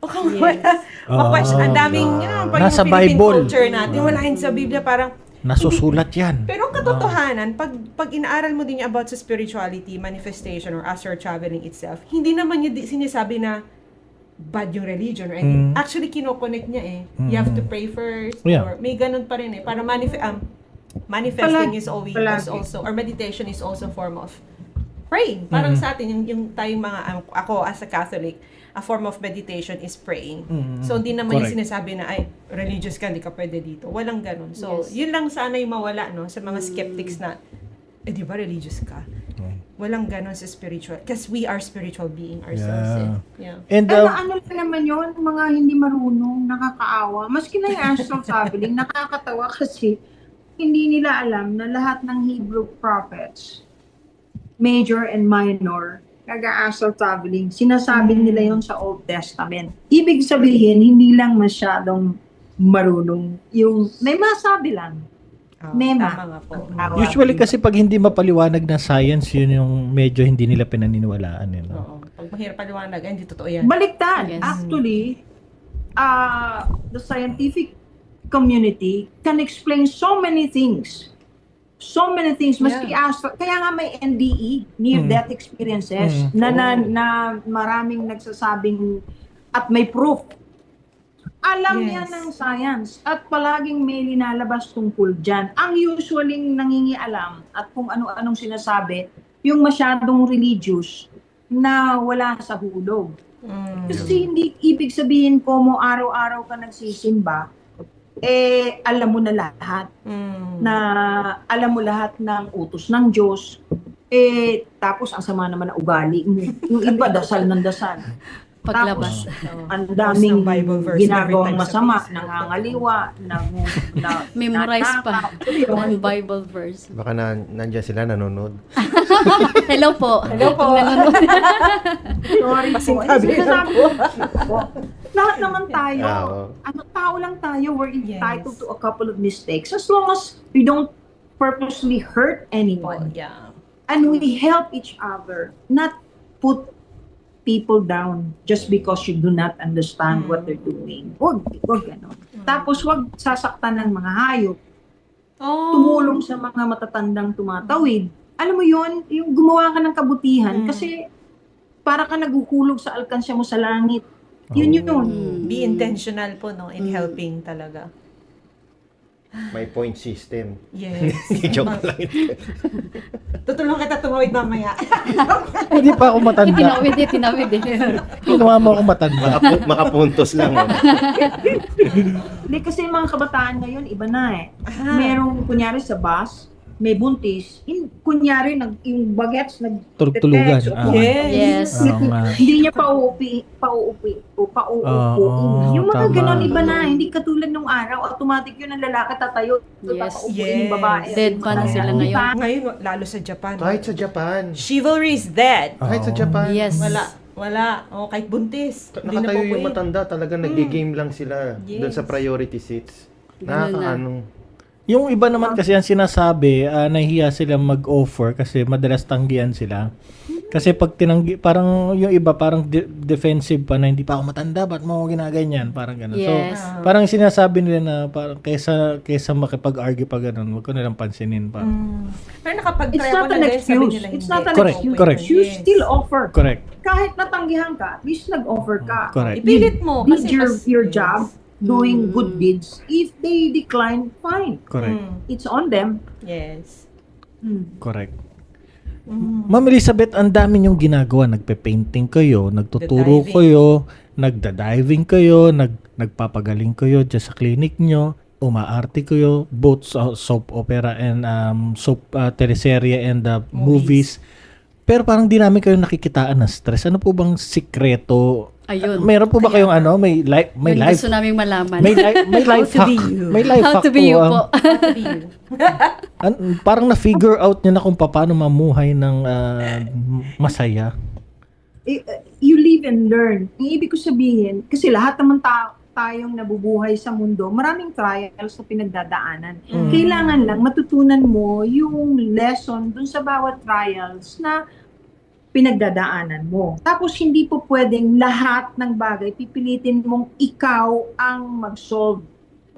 O kung wala, ang daming, pag Nasa yung Philippine Bible. culture natin, wala yun sa Biblia, parang, Nasusulat yan. pero ang katotohanan, pag inaaral mo din yung about sa spirituality, manifestation, or astral traveling itself, hindi naman yung sinasabi na bad yung religion or anything. Actually, kinoconnect niya You have to pray first. Yeah. Or may ganun pa rin para manifesting is always Palagi. also, or meditation is also a form of praying. Parang sa atin, yung tayong mga, ako as a Catholic, a form of meditation is praying. So, hindi naman yung Correct. sinasabi na, religious ka, hindi ka pwede dito. Walang ganun. So, yun lang sana yung mawala, sa mga skeptics na, di ba religious ka? Walang ganun sa spiritual. Because we are spiritual being ourselves. Yeah. And Ano lang naman yun, mga hindi marunong, nakakaawa. Maski na yung astral traveling, nakakatawa kasi hindi nila alam na lahat ng Hebrew prophets, major and minor, nag-astral traveling, sinasabi nila yon sa Old Testament. Ibig sabihin, hindi lang masyadong marunong. Yung may masabi lang. Mema. Tama nga po. usually kasi pag hindi mapaliwanag na science, yun yung medyo hindi nila pinaniniwalaan. Oo. Pag mahirap paliwanag, hindi totoo yan. Baliktad. Yes. Actually, the scientific community can explain so many things. So many things. Maski astral. Kaya nga may NDE, near-death experiences, na maraming nagsasabing at may proof. Alam yan ng science at palaging may linalabas tungkol dyan. Ang usually nangingialam at kung ano-anong sinasabi, yung masyadong religious na wala sa hulog. Kasi hindi ibig sabihin ko mo araw-araw ka nagsisimba, alam mo na lahat. Na alam mo lahat ng utos ng Diyos. Tapos ang sama naman na ugali mo. Yung iba, dasal ng dasal. Paglabas. Ang daming Post ng Bible verse ginagawang every time sa masama, Facebook. nangangaliwa, Memorize pa nanakaw. ng Bible verse. Baka nandiyan sila nanonood. Hello po. Hello po. Sorry po. Pasintabi Sinasabi ko, lahat naman tayo. Oo. Tao lang tayo. We're Yes. entitled to a couple of mistakes. As long as we don't purposely hurt anyone. Yeah. And we help each other. Not put people down just because you do not understand what they're doing. Huwag ganon. Tapos wag sasaktan ng mga hayop. Oh. Tumulong sa mga matatandang tumatawid. Alam mo yon, yung gumawa ka ng kabutihan kasi para ka naguhulog sa alkansya mo sa langit. Yun yun. Be intentional po, no, in helping talaga. May point system. Yes. Joke lang. Tutulungan kita tumawid mamaya. Hindi pa ako matanda. Tinawid eh. Ginawa mo ako matanda. Makapuntos lang. Oh. Hindi kasi yung mga kabataan ngayon, iba na eh. Merong, kunyari sa bus, may buntis, kunyari, yung bagets, Tulugan. Yes. Oo nga. Hindi niya pauupuin. Yung mga tama. ganon, iba na. Hindi katulad nung araw, automatic yun ang lalaki tatayo. Yes. Papaupuin yung babae. Dead pa na sila ngayon. Ngayon, lalo sa Japan. Kahit sa Japan. Chivalry is dead. Kahit sa Japan. Yes. Wala. O, kahit buntis. Hindi na Nakatayo po yung matanda, talagang nag-game lang sila doon sa Yes. priority seats. Ganun na. Nakakaanong. Yung iba naman kasi ang sinasabi, nahihiya silang mag-offer kasi madalas tanggihan sila. Kasi pag tinanggi, parang yung iba parang defensive pa na hindi pa ako matanda, ba't mo ako ginaganyan? Parang gano'n. Yes. So, parang sinasabi nila na parang kaysa makipag-argue pa gano'n, huwag ko nilang pansinin pa. Pero nakapag-try It's ako not ng an guys, sabi excuse. nila It's hindi. not an Correct, excuse. correct. You still offer. Correct. Kahit natanggihan ka, at least nag-offer ka. Correct. Ipilit mo. Did Kasi your job, doing good deeds. If they decline, fine. Correct. It's on them. Yes. Correct. Ma'am Elizabeth, ang dami niyong ginagawa. Nagpe-painting kayo, nagtuturo Nagda-diving. kayo, nagda-diving kayo, nagpapagaling kayo dyan sa clinic nyo, umaarte kayo, both sa soap opera and soap teleserye and movies. Pero parang di namin kayo nakikitaan ng stress. Ano po bang sikreto? Ayun. Meron po ba kayong may life Yun gusto naming malaman. may life to hack. be you. May life How hack to be you po. parang na-figure out niyo na kung paano mamuhay ng masaya. You live and learn. Ang ibig ko sabihin, kasi lahat naman tayong nabubuhay sa mundo, maraming trials na pinagdadaanan. Kailangan lang matutunan mo yung lesson dun sa bawat trials na pinagdadaanan mo. Tapos hindi po pwedeng lahat ng bagay pipilitin mong ikaw ang mag-solve.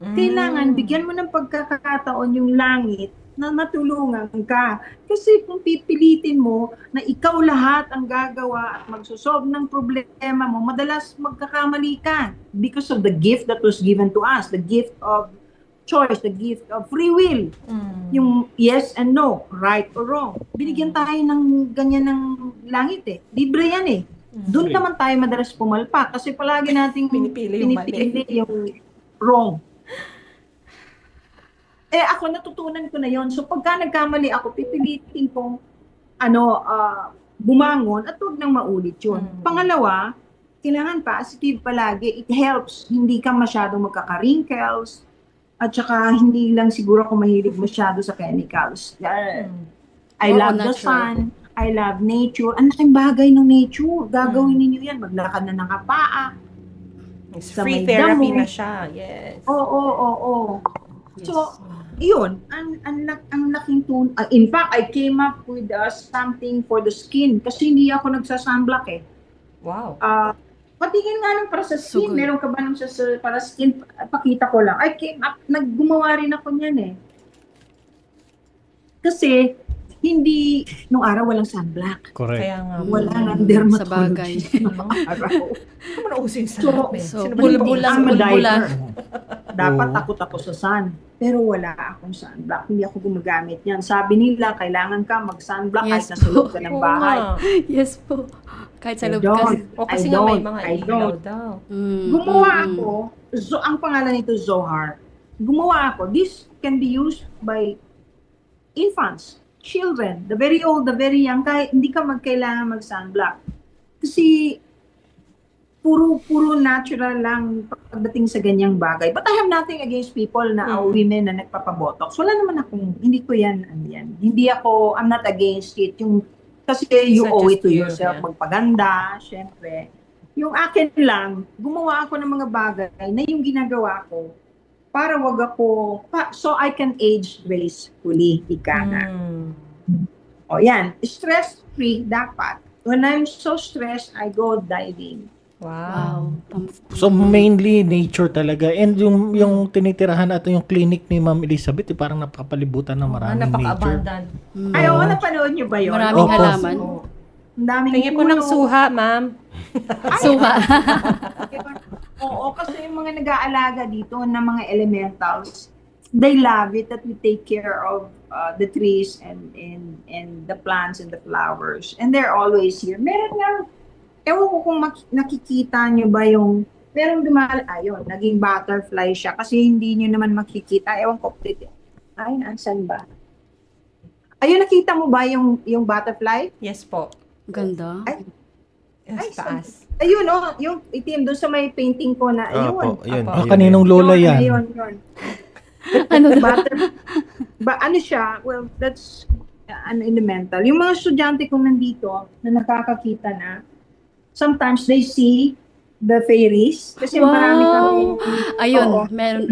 Kailangan bigyan mo ng pagkakataon yung langit na matulungan ka. Kasi kung pipilitin mo na ikaw lahat ang gagawa at magsosolve ng problema mo, madalas magkakamali ka because of the gift that was given to us, the gift of choice, the gift of free will. Yung yes and no, right or wrong. Binigyan tayo ng ganyan ng langit eh. Libre yan eh. Doon naman tayo madalas pumalpak kasi palagi nating Pinipili yung mali. yung wrong. Ako natutunan ko na yon. So pagka nagkamali ako, pipilitin kong bumangon at huwag nang maulit yun. Pangalawa, kailangan positive palagi. It helps. Hindi ka masyadong magkaka-wrinkles. At saka hindi lang siguro ako mahilig masyado sa chemicals. I love the sun. I love nature. Ang laking bagay ng nature. Gagawin ninyo yan. Maglakad na nakapaa. Sa Free may therapy damo. na siya. Yes. Oo. So, yun. Ang laking tun. In fact, I came up with something for the skin. Kasi hindi ako nagsa-sunblock eh. Wow. Patingin nga lang para sa So skin. good. Meron ka ba nung para skin? Pakita ko lang. I came up, naggumawa rin ako niyan eh. Kasi, hindi, nung araw walang sunblock. Correct. Kaya nga. Wala nga Sa bagay. dermatologist nung araw. Ano na usin sa So, lahat eh? so, Sino ba bulbul lang, I'm a bulbul lang. diver. Dapat takot ako sa sun. Pero wala akong sunblock. Hindi ako gumagamit yan. Sabi nila, kailangan ka mag-sunblock Yes kahit nasa loob ka ng Oo bahay. nga. Yes po. Kahit sa I loob kasi. don't. O kasi I nga may don't. mga I ilaw don't. daw. Gumawa ako, ang pangalan nito Zohar. Gumawa ako, this can be used by infants, children, the very old, the very young, kahit hindi ka magkailangan mag-sunblock. Kasi puro natural lang pagdating sa ganyang bagay. But I have nothing against people na women na nagpapabotox. Wala naman akong, hindi ko yan. Hindi ako, I'm not against it. Kasi you It's not owe it just to you, yourself, yeah. magpaganda, syempre. Yung akin lang, gumawa ako ng mga bagay na yung ginagawa ko para wag ako, so I can age gracefully, ika nga. O yan, stress-free dapat. When I'm so stressed, I go diving. Wow. So mainly nature talaga. And yung tinitirahan natin yung clinic ni Ma'am Elizabeth, parang napakapalibutan ng maraming nature. Napaka-abundant. Ay, oo, napanood niyo ba yun? Maraming Opo. halaman. Oo. Ang daming Tingin po ng puno. suha, ma'am. Suha. Oo, kasi yung mga nag-aalaga dito ng mga elementals, they love it that we take care of the trees and the plants and the flowers. And they're always here. Meron nga, ewan ko kung nakikita nyo ba yung, merong ayun, naging butterfly siya kasi hindi nyo naman makikita. Ewan ko, ay, nasan ba? Ayun, nakita mo ba yung butterfly? Yes po. Ganda. Yes, taas. Ayun, oh, yung itim doon sa may painting ko na, ayun. Opo, yun. Opo. Ah, kaninong lola yan? Yun. Ano daw? Ano siya? Well, that's an elemental. Yung mga estudyante kong nandito na nakakakita na, sometimes they see the fairies. Kasi marami kami. Ayun, Oo. meron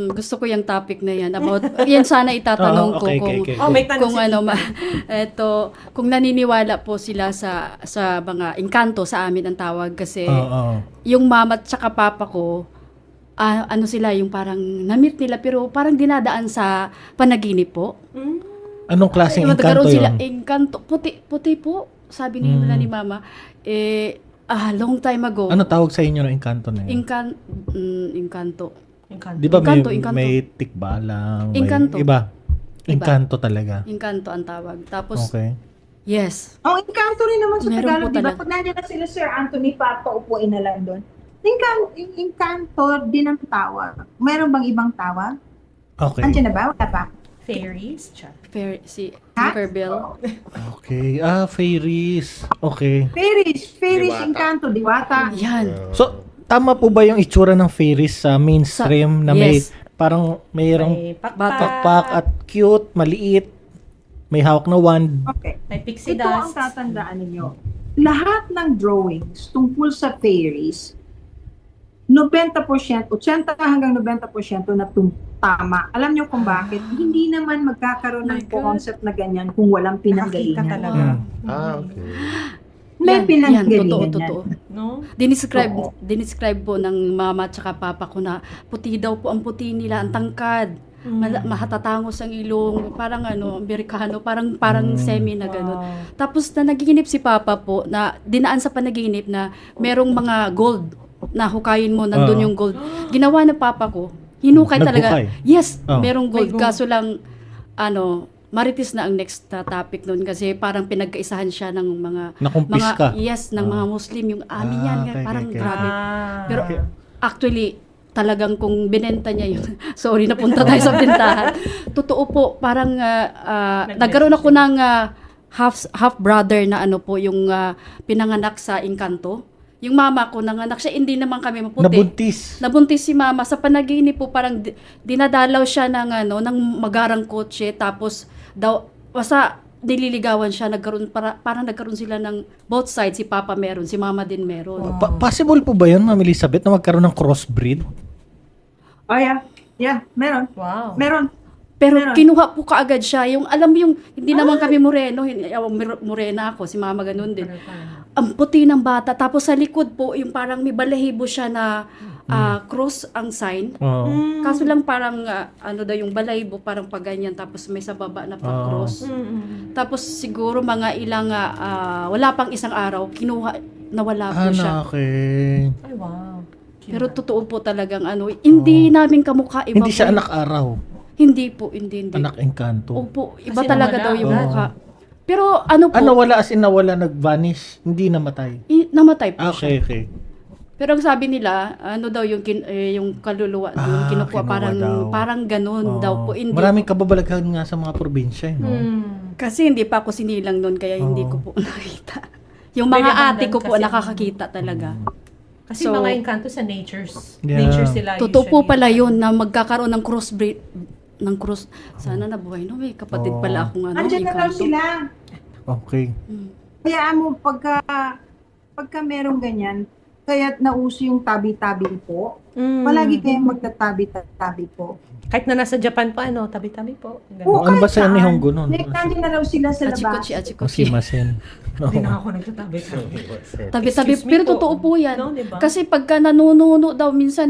gusto ko yung topic na yan about yan sana itatanong ko kung Oh, may tanong kung si ano Tita. kung naniniwala po sila sa mga engkanto sa amin ang tawag kasi Oo. yung mama at saka papa ko ano sila yung parang na-meet nila pero parang dinadaan sa panaginip po. Anong klaseng Nagkaroon engkanto sila yun? engkanto puti po sabi nila ni mama long time ago. Ano tawag sa inyo ng engkanto na yun? Engkanto. Di ba may, Engkanto. may tikbalang, may Engkanto. iba? Engkanto talaga. Engkanto ang tawag. Tapos, Okay. yes. Oh, encanto rin naman sa Meron Tagalog, po di ba? talaga. Pag nandiyan na sila Sir Anthony, papaupuin na lang doon. Encanto din ang tawag. Meron bang ibang tawag? Okay. Nandiyan na ba? Wala pa? Fairies. Chat. Si Ha? Tinkerbell. Okay. Fairies. Okay. Fairies, Diwata. Encanto, Diwata. Yan. So, tama po ba yung itsura ng fairies sa mainstream na may yes. parang mayroong May pakpak at cute, maliit, may hawak na wand? Okay. May pixie Ito ang dust. tatandaan ninyo. Lahat ng drawings tungkol sa fairies, 90%, 80 hanggang 90% na tama. Alam niyo kung bakit? Hindi naman magkakaroon My ng God. concept na ganyan kung walang Nakakita pinanggalingan. talaga. Okay. May pinanggalingan yan. Totoo. No? Dinescribe po ng mama at saka papa ko na puti daw po ang puti nila, ang tangkad. Mahatatangos ang ilong, parang Amerikano, parang semi na gano'n. Wow. Tapos na nagiginip si Papa po na dinaan sa panaginip na merong mga gold na hukayin mo, nandun Oo. yung gold. Ginawa ng Papa ko, hinukay talaga. Naghukay? Yes, Oh. merong gold. May gold. Kaso lang, maritis na ang next topic nun kasi parang pinagkaisahan siya ng mga Nakumpiska? ng mga Muslim. Yung amin yan, okay, parang okay. grabe. Ah. Pero actually, talagang kung binenta niya yun, sorry, napunta tayo sa bentahan. Totoo po, parang nagkaroon ako ng half brother na yung pinanganak sa Encanto. Yung mama ko nanganak siya, hindi naman kami maputi. Nabuntis. Nabuntis si mama sa panaginip po, parang dinadalaw siya ng magarang kotse, tapos daw basta nililigawan siya, parang nagkaroon sila ng both sides, si papa meron, si mama din meron. Possible po ba yun, Ma'am Elizabeth, na magkaroon ng crossbreed? Oh, yeah. Yeah, meron. Wow. Meron. Pero Meron. kinuha po kaagad siya, yung alam mo yung hindi naman kami moreno, morena ako, si mama ganun din. Ang puti ng bata, tapos sa likod po yung parang may balahibo siya na cross ang sign. Oo. Kaso lang parang daw yung balahibo parang paganyan, tapos may sa baba na pang cross. Tapos siguro mga ilang wala pang isang araw kinuha, nawala po siya. Okay. Ay, wow. Pero totoo po talagang hindi namin kamukha iba. Hindi siya po. anak araw. Hindi po, hindi. Anak engkanto. Opo, iba Kasi talaga nawala. daw yung Oo. mukha. Pero ano po, Wala as in nawala, nag-vanish. Hindi namatay. namatay po siya. Okay. Pero ang sabi nila, daw yung yung kaluluwa yung kinukuha, kinuha daw. parang ganun Oo. daw po. Hindi Maraming po. kababalaghan nga sa mga probinsya, no? Kasi hindi pa ako sinilang noon, kaya hindi Oo. ko po nakita. Yung Very mga ate abundant ko po kasi. nakakakita talaga. Kasi So, mga engkanto sa nature Yeah. sila Totoo po usually. pala yun na magkakaroon ng crossbreed ng cross. Sana nabuhay no, may kapatid Oo. pala akong Andiyan na lang engkanto. sila. Okay. Kaya mo, pagka merong ganyan, kaya't nauso yung tabi-tabi po. Palagi kayong magtatabi-tabi po. Kahit na nasa Japan pa, ano, tabi-tabi po. Ganun. Oo, Ano ba kahit sa saan. Nihongo nun? Like, nandiyan na raw sila sa labas. Achikochi. Masimasen. Hindi na ako nagtatabi-tabi. Tabi-tabi. Excuse me Pero po. totoo po yan. No, diba? Kasi pagka nanununo daw, minsan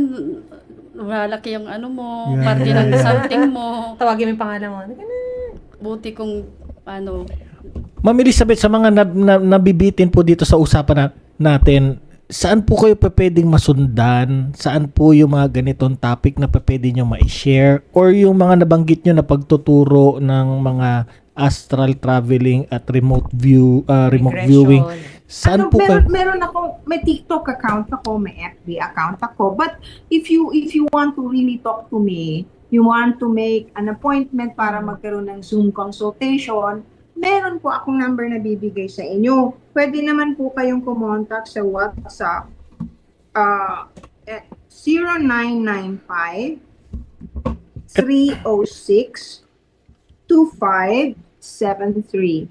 lalaki yung ano mo, Yeah. parte ng something mo. Tawagin mo yung pangalan mo. Buti kung ano, Ma'am Elizabeth, sa mga nabibitin po dito sa usapan natin, saan po kayo pwedeng masundan? Saan po yung mga ganitong topic na pwede nyo ma-share? Or yung mga nabanggit nyo na pagtuturo ng mga astral traveling at remote viewing? Saan po kayo? Meron ako, may TikTok account ako, may FB account ako. But if you want to really talk to me, you want to make an appointment para magkaroon ng Zoom consultation, meron po akong number na bibigay sa inyo. Pwede naman po kayong kumontak sa WhatsApp 0995 306 2573.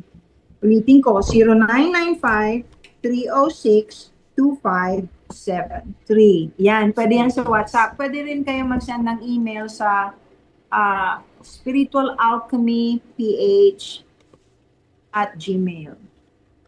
Ulitin ko, 0995-306-2573. Yan, pwede yan sa WhatsApp. Pwede rin kayo mag-send ng email sa spiritualalchemyph@gmail.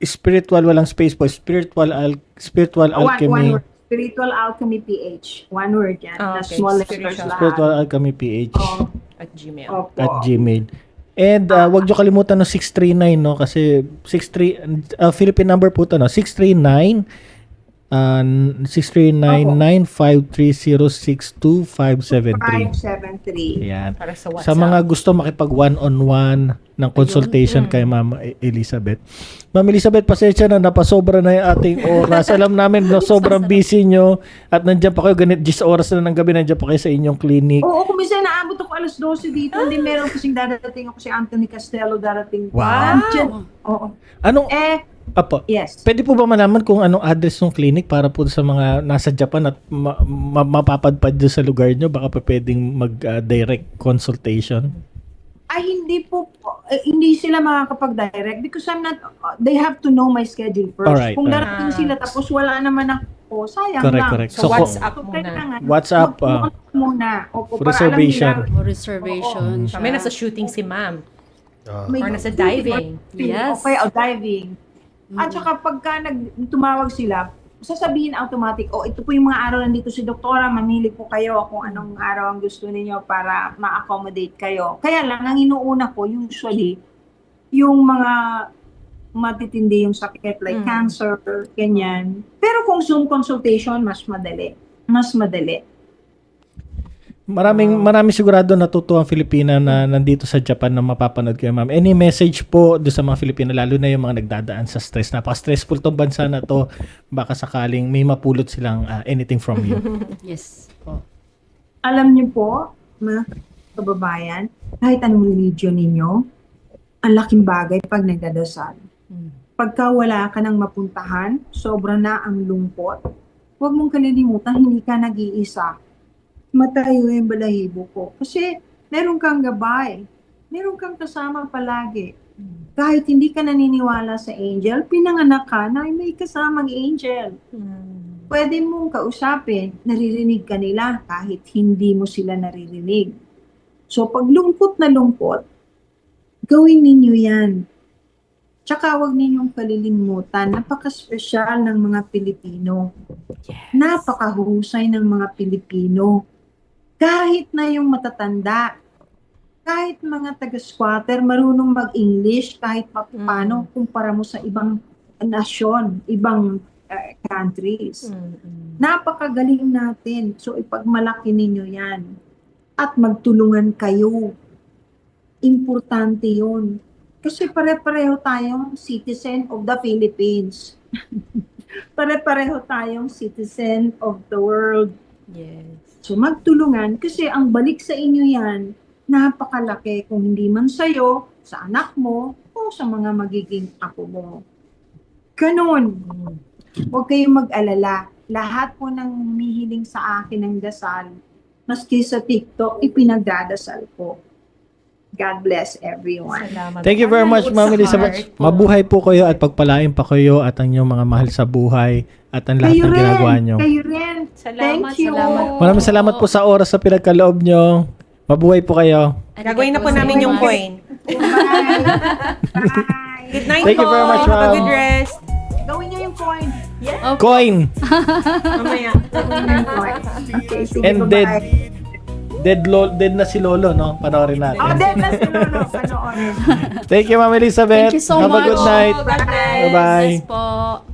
Spiritual, walang space po. Spiritual alchemy. One word. Spiritual Alchemy PH. One word yan. Ah, Na okay. small letters Spiritual. Spiritual lahat. alchemy PH Oh, At Gmail. opo. at Gmail. And wag nyo kalimutan no 639, no, kasi 63 Philippine number po to, no, 639 639-953-062-573. 573. Yan. Para sa WhatsApp. Sa mga gusto makipag one-on-one ng consultation kay Ma'am Elizabeth. Ma'am Elizabeth, pasensya na, napasobra na yung ating oras. Alam namin na sobrang busy nyo at nandiyan pa kayo, ganit 10 oras na ng gabi, nandiyan pa kayo sa inyong clinic. Oo, kung minsan naabot ako alas 12 dito, hindi meron kasing darating ako si Anthony Castello darating. Wow. Oo. Anong, Apo, Yes. pwede po ba malaman kung anong address ng clinic para po sa mga nasa Japan at mapapadpad doon sa lugar nyo? Baka pa pwedeng mag-direct consultation? Ay, hindi sila makakapag-direct because they have to know my schedule first. Alright, Kung alright. darating sila tapos wala naman ako, sayang Correct, lang. correct. So, So, WhatsApp So, muna. kailangan WhatsApp, mag-contact muna. Opo, para reservation. alam nila, o reservation siya. Kami nasa shooting si ma'am. may Or nasa diving. Yes. Okay, o diving. At saka pagka tumawag sila, sasabihin automatic, ito po yung mga araw nandito si Doktora, mamili po kayo kung anong araw ang gusto ninyo para ma-accommodate kayo. Kaya lang, ang inuuna ko, usually, yung mga matitindi yung sakit like cancer, ganyan. Pero kung Zoom consultation, mas madali. Mas madali. Maraming sigurado natutuwa ang Filipina na nandito sa Japan na mapapanood kayo, ma'am. Any message po doon sa mga Filipina, lalo na yung mga nagdadaan sa stress? Napaka-stressful tong bansa na to. Baka sakaling may mapulot silang anything from you. Yes. Po. Alam niyo po, mga kababayan, kahit anong religion ninyo, ang laking bagay pag nagdadasal. Pagka wala ka ng mapuntahan, sobra na ang lungkot, huwag mong kalilimutan, hindi ka nag-iisa. Matayo yung balahibo ko. Kasi meron kang gabay. Meron kang kasama palagi. Kahit hindi ka naniniwala sa angel, pinanganak ka na may kasamang angel. Pwede mong kausapin, naririnig ka nila kahit hindi mo sila naririnig. So pag lungkot na lungkot, gawin ninyo yan. Tsaka huwag ninyong kalilimutan, napaka-special ng mga Pilipino. Yes. Napakahusay ng mga Pilipino. Kahit na yung matatanda, kahit mga taga-squatter, marunong mag-English kahit paano kumpara mo sa ibang nasyon, ibang countries. Napakagaling natin. So ipagmalaki ninyo yan. At magtulungan kayo. Importante yun. Kasi pare-pareho tayong citizen of the Philippines. Pare-pareho tayong citizen of the world. Yes. So magtulungan kasi ang balik sa inyo yan, napakalaki kung hindi man sa'yo, sa anak mo, o sa mga magiging apo mo. Ganon. Huwag kayong mag-alala. Lahat po ng humihiling sa akin ng dasal, maski sa TikTok, ipinagdadasal ko. God bless everyone. Salamat. Thank you very much, Ma'am Elizabeth. Mabuhay po kayo at pagpalain pa kayo at ang inyong mga mahal sa buhay at ang lahat ng ginagawa nyo. Kayo rin. Salamat, Thank you. salamat. Maraming salamat po sa oras sa pinagkaloob nyo. Mabuhay po kayo. Gagawin na po namin yung coin. Bye. Good night Thank you po. very much, Have a ma'am. good rest. Gawin niyo yung coin. Coin! Mamaya. Gawin niyo yung coin. Okay, sige, And bye-bye. dead na si Lolo, no? Panoorin natin. Oh, dead na si Lolo. Panoorin. Thank you, Ma'am Elizabeth. Thank you so Have much. a good night. God bless. Bye-bye. Yes po.